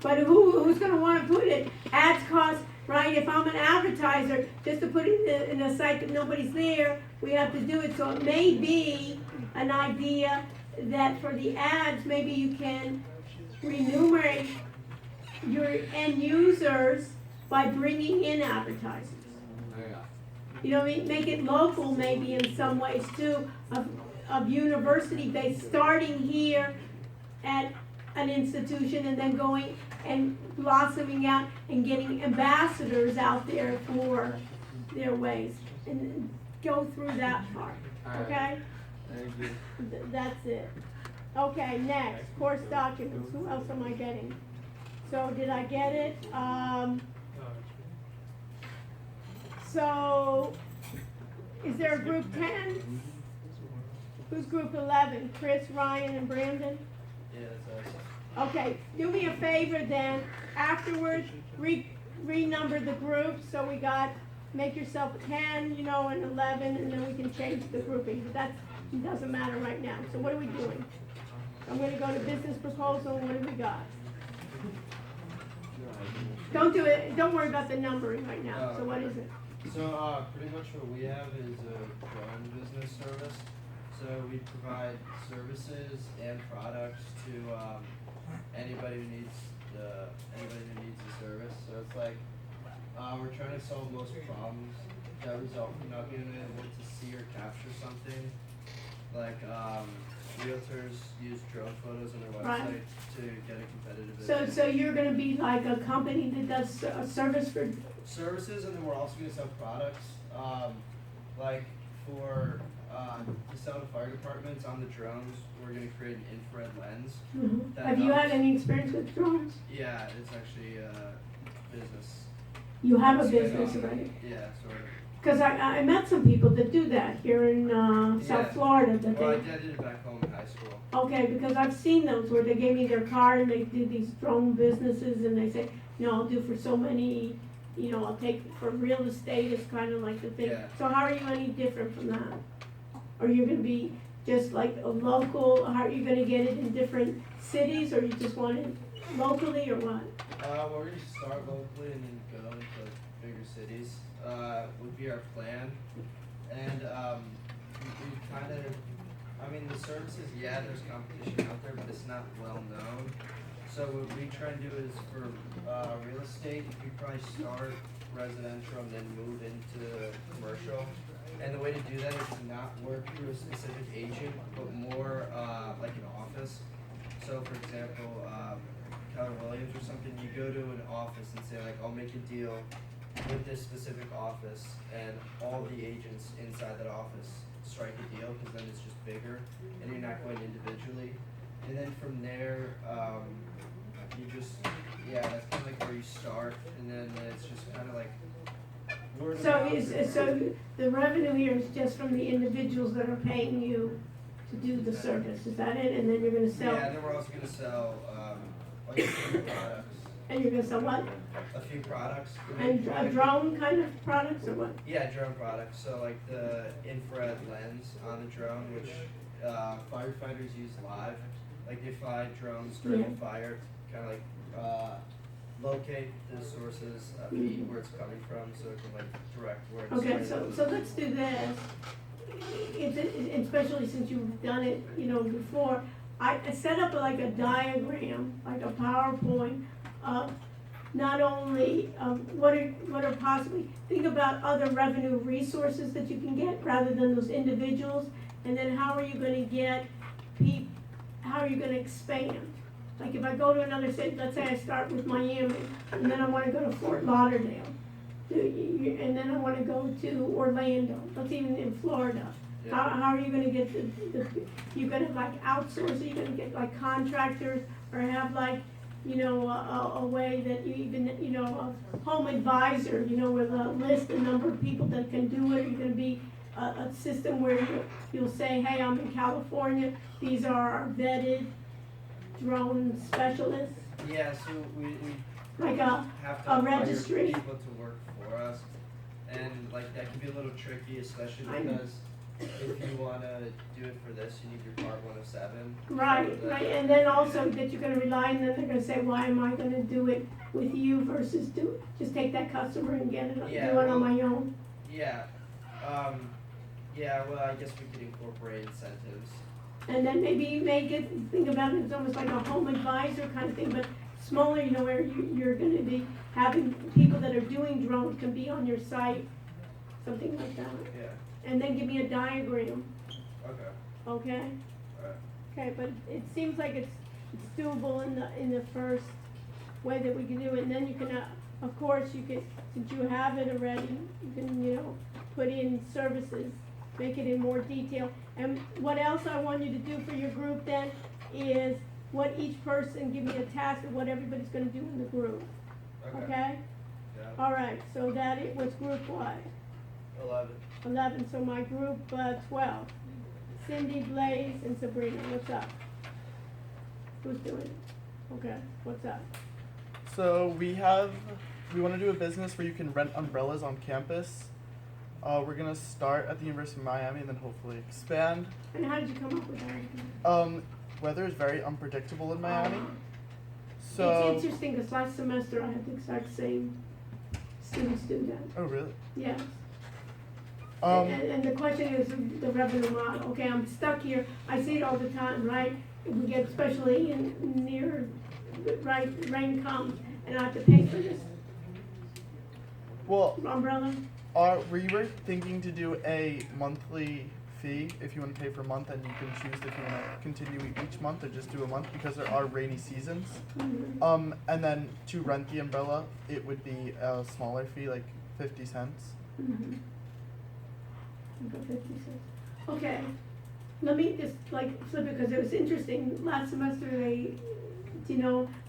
But who's going to want to put it? Ads cost, right? If I'm an advertiser, just to put it in a site that nobody's there, we have to do it. So it may be an idea that for the ads, maybe you can remunerate your end users by bringing in advertisers. You know what I mean? Make it local maybe in some ways too, of university based, starting here at an institution and then going and blossoming out and getting ambassadors out there for their ways. And go through that part, okay?
Thank you.
That's it. Okay, next, course documents. Who else am I getting? So did I get it? So, is there a group 10? Who's group 11? Chris, Ryan, and Brandon?
Yeah, that's us.
Okay, do me a favor then, afterwards, renumber the groups, so we got, make yourself 10, you know, and 11, and then we can change the grouping, but that doesn't matter right now. So what are we doing? I'm gonna go to business proposal, what do we got? Don't do it, don't worry about the numbering right now,
Oh,
so what
okay.
is it?
So pretty much what we have is a drone business service. So we provide services and products to anybody who needs the service. So it's like we're trying to solve most problems that result from not being able to see or capture something. Like realtors use drone photos on their
Right.
website to get a competitive advantage.
So you're gonna be like a company that does a service for,
Services, and then we're also gonna sell products. Like for to sell to fire departments on the drones, we're gonna create an infrared lens. That
have you had
helps.
any experience with drones?
Yeah, it's actually business.
You have a
It's
business,
been,
right?
Yeah, sort of.
Cause I met some people that do that here in,
Yeah.
South Florida, that
Well, I
they,
did it back home in high school.
okay, because I've seen those where they gave me their card and they do these drone businesses and they say, no, I'll do for so many, you know, I'll take for real estate is kind of like the thing.
Yeah.
So how are you any different from that? Are you gonna be just like a local, how are you gonna get it in different cities, or you just want it locally, or what?
Well, we're gonna start locally and then go into bigger cities. Would be our plan, and we kind of, I mean, the services. Yeah, there's competition out there, but it's not well known. So what we try and do is for real estate, we probably start residential and then move into commercial. And the way to do that is to not work through a specific agent, but more like an office. So for example, Keller Williams or something, you go to an office and say like, I'll make a deal with this specific office, and all the agents inside that office strike a deal, because then it's just bigger, and you're not going individually. And then from there, you just, yeah, that's kind of like where you start, and then it's just kind of like word of
So
mouth.
so the revenue here is just from the individuals that are paying you to do the service, is that it? And then you're gonna sell,
Yeah, and then we're also gonna sell like a few products.
and you're gonna sell what?
A few products.
And a drone kind of products, or what?
Yeah, drone products. So like the infrared lens on the drone, which firefighters use live. Like they fly drones during a fire, kind of like locate the sources of heat, where it's coming from, so it can like direct where it's.
Okay, so let's do this. Especially since you've done it, you know, before, I set up like a diagram, like a PowerPoint of not only what are possibly, think about other revenue resources that you can get rather than those individuals, and then how are you gonna get how are you gonna expand? Like if I go to another city, let's say I start with Miami, and then I wanna go to Fort Lauderdale, and then I wanna go to Orlando, let's even in Florida.
Yeah.
How are you gonna get you're gonna like outsource, are you gonna get like contractors, or have like, you know, a way that you even, you know, a home advisor, you know, with a list, a number of people that can do it, are you gonna be a system where you'll say, hey, I'm in California, these are our vetted drone specialists,
Yeah, so we
like a
have to
a
hire
registry.
people to work for us, and like that can be a little tricky, especially
I know.
because if you wanna do it for this, you need your Part 107.
Right,
So that-
right, and then also that you're gonna rely, and then they're gonna say, why am I gonna do it with you versus just take that customer and get it, do
Yeah,
it
well-
on my own?
Yeah, yeah, well, I guess we could incorporate incentives.
And then maybe you make it, think about it, it's almost like a home advisor kind of thing, but smaller, you know, where you're gonna be having people that are doing drones can be on your site, something like that.
Yeah,
And then give me a diagram,
okay,
okay?
alright.
Okay, but it seems like it's doable in the first way that we can do it, and then you can, of course, you can, since you have it already, you can, you know, put in services, make it in more detail. And what else I want you to do for your group then is what each person, give me a task of what everybody's gonna do in the group, okay?
Yeah,
All right, so that it was group what?
11.
11, so my group 12. Cindy, Blaze, and Sabrina, what's up? Who's doing it? Okay, what's up?
So we want to do a business where you can rent umbrellas on campus. We're gonna start at the University of Miami and then hopefully expand.
And how did you come up with that?
Weather is very unpredictable in Miami, So.
It's interesting, because last semester I had the exact same students do that,
Oh, really?
yes.
Um,
And the question is the revenue model, okay, I'm stuck here, I see it all the time, right? We get especially near, right, rain comes, and I have to pay for this
well,
umbrella.
we were thinking to do a monthly fee if you want to pay for a month, and you can choose if you want to continue each month or just do a month because there are rainy seasons.
Mhm.
And then to rent the umbrella, it would be a smaller fee, like 50 cents.
Mhm. Go 50 cents. Okay, let me just like flip it, because it was interesting, last semester they,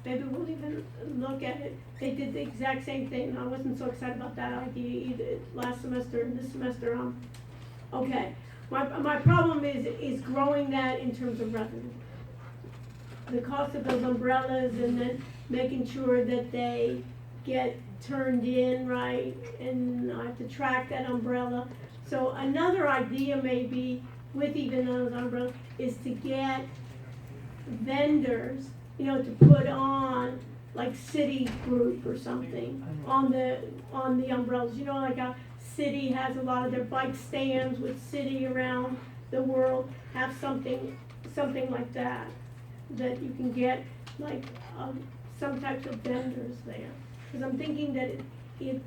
maybe we'll even look at it. They did the exact same thing, and I wasn't so excited about that idea either, last semester and this semester, okay. My problem is growing that in terms of revenue. The cost of those umbrellas, and then making sure that they get turned in right, and I have to track that umbrella. So another idea maybe with even those umbrellas is to get vendors, to put on like City Group or something on the umbrellas. Like how City has a lot of their bike stands with City around the world. Have something like that you can get like some types of vendors there. Because I'm thinking that it's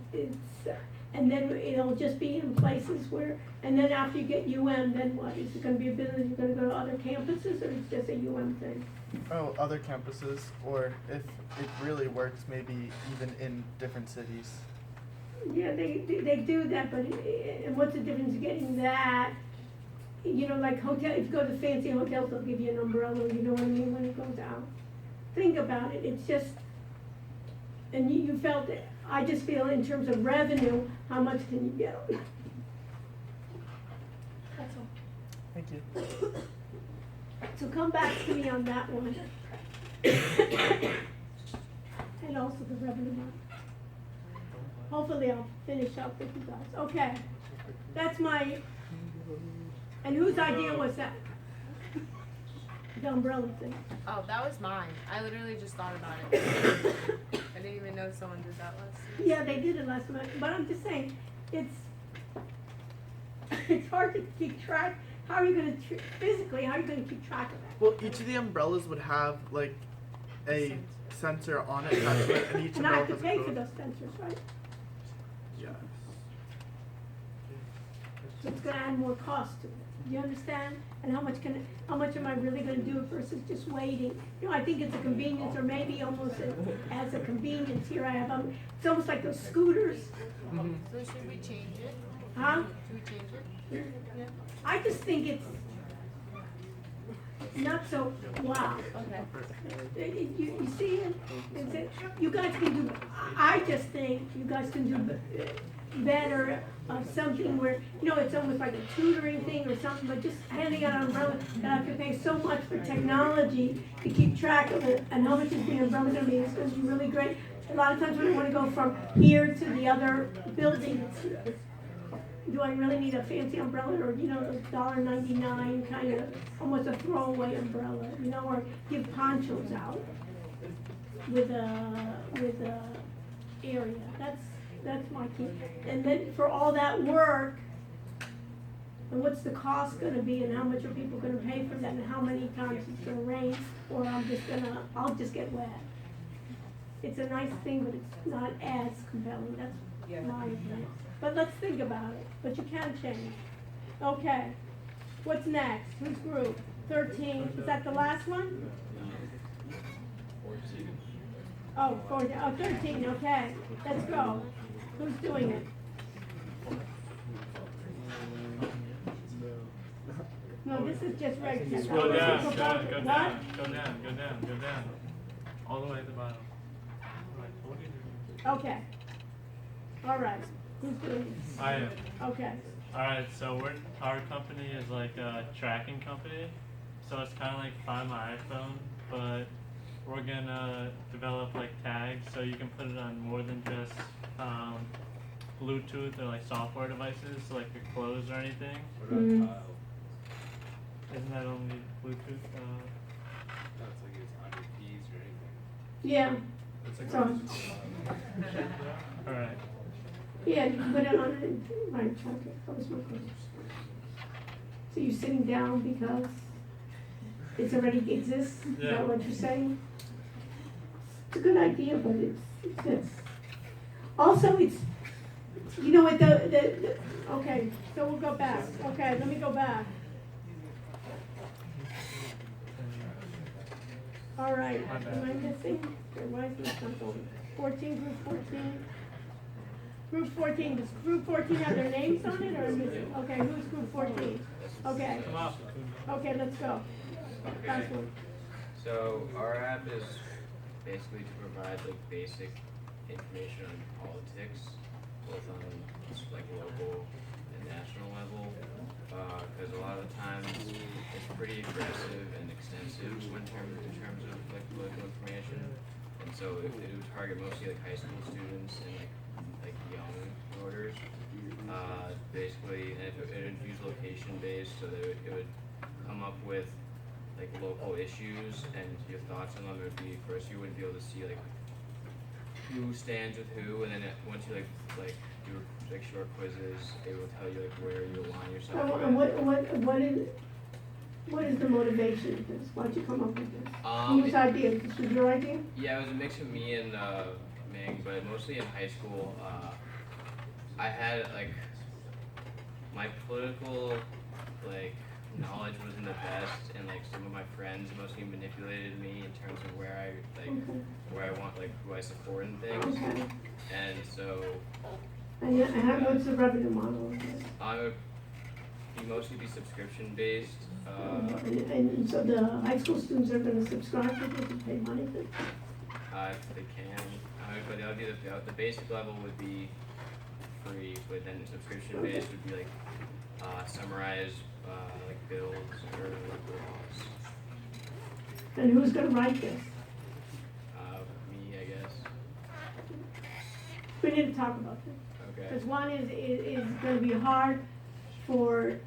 and then it'll just be in places where, and then after you get UM, then what? Is it gonna be a business, you're gonna go to other campuses, or it's just a UM thing?
Oh, other campuses, or if it really works, maybe even in different cities.
Yeah, they do that, but and what's the difference getting that? Like hotel, if you go to fancy hotels, they'll give you an umbrella, you know what I mean, when it goes out. Think about it, it's just, and you felt it. I just feel in terms of revenue, how much can you get on that? That's all.
Thank you.
So come back to me on that one. And also the revenue model. Hopefully I'll finish up with you guys. Okay, that's my, and whose idea was that? The umbrella thing.
Oh, that was mine. I literally just thought about it. I didn't even know someone did that last year.
Yeah, they did it last month, but I'm just saying, it's hard to keep track. How are you gonna, physically, how are you gonna keep track of that?
Well, each of the umbrellas would have like a sensor on it, attached to it, and each
And I
umbrella
have to
has a
pay for
code.
those sensors, right?
Yes.
So it's gonna add more cost to it. Do you understand? And how much am I really gonna do it versus just waiting? I think it's a convenience, or maybe almost as a convenience. Here I have, it's almost like those scooters.
Mm-hmm.
So should we change it?
Huh?
Should we change it? Yeah.
I just think it's not so, wow.
Okay.
You see it? Is it? You guys can do, I just think you guys can do better of something where, it's almost like a tutoring thing or something, but just handing out an umbrella, and I have to pay so much for technology to keep track of it, and how much is the umbrella gonna be? It's gonna be really great. A lot of times when I wanna go from here to the other building, do I really need a fancy umbrella, or, those $1.99 kind of, almost a throwaway umbrella, or give ponchos out with a area. That's my key. And then for all that work, and what's the cost gonna be, and how much are people gonna pay for that, and how many times it's gonna rain, or I'll just get wet. It's a nice thing, but it's not as compelling, that's my opinion. But let's think about it, but you can change. Okay, what's next? Whose group? 13, is that the last one? 13, okay, let's go. Who's doing it? No, this is just regular.
Go down,
What?
go down. All the way at the bottom.
Okay. All right. Who's doing this?
I am.
Okay.
Alright, so our company is like a tracking company. So it's kind of like Find My iPhone, but we're gonna develop like tags so you can put it on more than just Bluetooth or like software devices, so like your clothes or anything.
Mm.
Isn't that only Bluetooth?
That's like it's on your keys or anything.
Yeah,
It's like
So-
Alright.
yeah, you can put it on it, right, okay, that was my question. So you're sitting down because it's already exists, is
Yeah.
that what you're saying? It's a good idea, but it's, also it's, you know what, the, okay, so we'll go back, okay, let me go back. All right, am I missing? Okay, why is this not going? 14, group 14? Group 14, does group 14 have their names on it or am I missing? Okay, who's group 14? Okay, okay, let's go. Last one.
So our app is basically to provide like basic information on politics, both on like local and national level. Because a lot of the times it's pretty aggressive and extensive in terms of like political information, and so it would target mostly like high school students and like young voters. Basically, and it would use location based, so that it would come up with like local issues, and your thoughts on them would be, first you wouldn't be able to see like who stands with who, and then once you like do like short quizzes, it will tell you like where you align yourself
Oh,
with.
and what is the motivation of this? Why'd you come up with this? Whose idea? This was your idea?
Yeah, it was a mix of me and Ming, but mostly in high school, I had like my political like knowledge wasn't the best, and like some of my friends mostly manipulated me in terms of where I like where I want like who I support and things.
Okay.
And so
And what's the revenue model of this?
I would mostly be subscription based.
And so the high school students are gonna subscribe to this and pay money for it?
If they can, but that would be the basic level would be free, but then the subscription based would be like summarize like bills or laws.
And who's gonna write this?
Me, I guess.
We need to talk about this.
Okay.
Because one is gonna be hard for,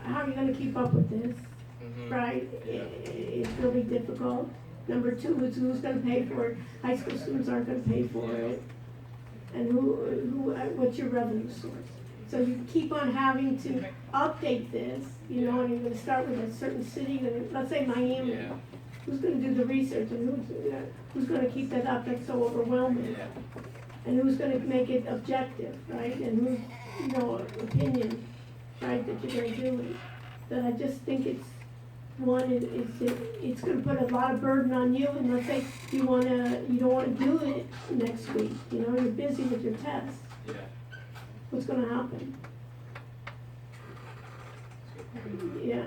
how are you gonna keep up with this? Right? It's really difficult. Number two is who's gonna pay for it? High school students aren't gonna pay for it. And what's your revenue source? So you keep on having to update this, you know, and you're gonna start with a certain city, let's say Miami.
Yeah.
Who's gonna do the research and who's gonna keep that up? That's so overwhelming.
Yeah.
And who's gonna make it objective, right? And who's, you know, opinion, right, that you're gonna do it. That I just think it's gonna put a lot of burden on you, and let's say you don't wanna do it next week, you know, you're busy with your test.
Yeah.
What's gonna happen? Yeah,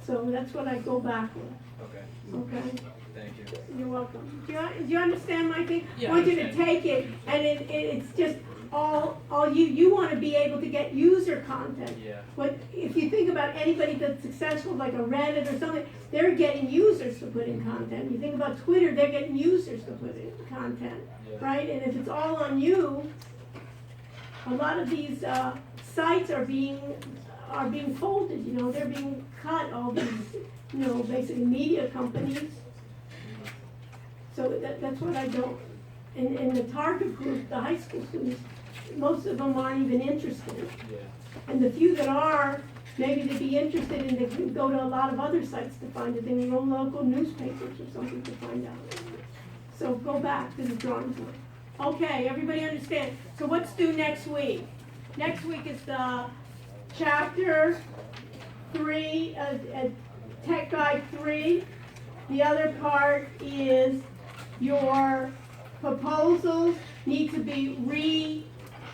so that's what I go back with,
Okay.
okay?
Thank you.
You're welcome. Do you understand my thing?
Yeah,
I want you
I
to
understand.
take it, and it's just all you want to be able to get user content.
Yeah.
But if you think about anybody that's successful, like a Reddit or something, they're getting users to put in content. You think about Twitter, they're getting users to put in content, right? And if it's all on you, a lot of these sites are being folded. You know, they're being cut. All these, you know, basically media companies. So that's what I don't. In the target group, the high school students, most of them aren't even interested.
Yeah.
And the few that are, maybe they'd be interested and they can go to a lot of other sites to find it, in local newspapers or something to find out. So go back to the drawing board. Okay, everybody understand? So what's due next week? Next week is the chapter 3, Tech Guide 3. The other part is your proposals need to be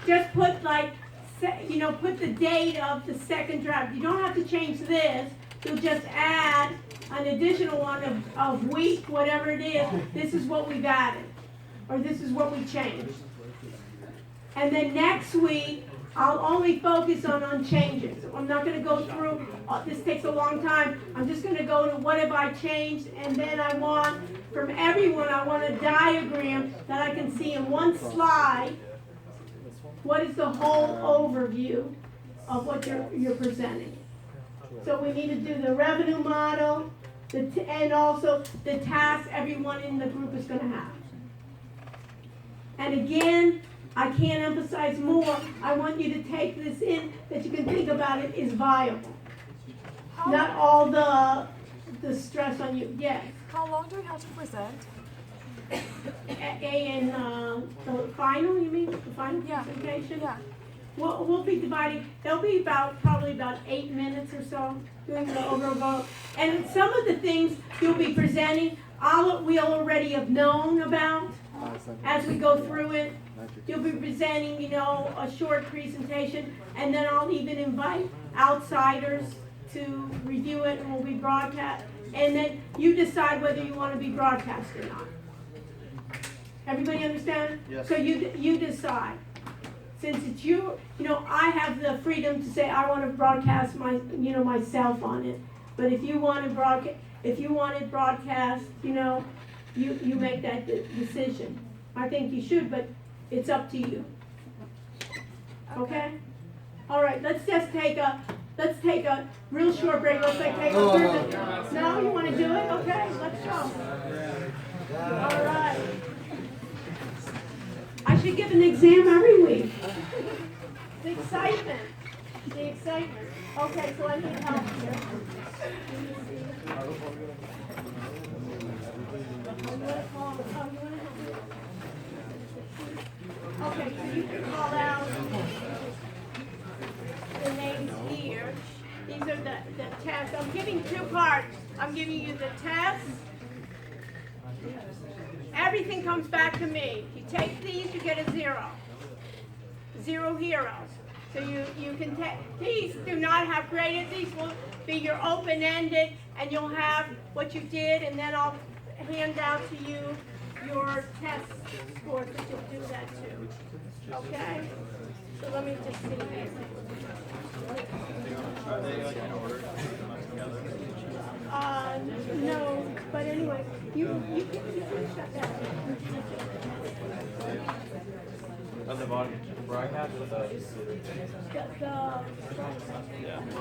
just put like, put the date of the second draft. You don't have to change this. You'll just add an additional one of week, whatever it is. This is what we've added, or this is what we changed. And then next week, I'll only focus on changes. I'm not going to go through, this takes a long time. I'm just going to go to what have I changed, and then I want, from everyone, I want a diagram that I can see in one slide. What is the whole overview of what you're presenting? So we need to do the revenue model, and also the task everyone in the group is gonna have. And again, I can't emphasize more, I want you to take this in, that you can think about it is viable. Not all the stress on you, yes.
How long do we have to present?
In the final, you mean, the final
Yeah.
presentation?
Yeah.
We'll be dividing, there'll be probably about 8 minutes or so doing the overall. And some of the things you'll be presenting, we'll already have known about as we go through it. You'll be presenting, a short presentation, and then I'll even invite outsiders to review it, and we'll be broadcast. And then you decide whether you want to be broadcast or not. Everybody understand?
Yes.
So you decide. Since it's you, I have the freedom to say I want to broadcast myself on it. But if you want it broadcast, you make that decision. I think you should, but it's up to you. Okay? All right. Let's take a real short break. Let's take a 30 minutes. No, you want to do it? Okay. Let's go. All right. I should give an exam every week. The excitement. Okay, so I need help here. Okay, so you can call out the names here. These are the tests. I'm giving 2 parts. I'm giving you the test. Everything comes back to me. If you take these, you get a 0. 0 heroes. So you can take, these do not have graded. These will be your open-ended, and you'll have what you did, and then I'll hand out to you your test scores that you'll do that too. Okay? So let me just see here. No, but anyway, you can shut that down.
On the broadcast or the?
The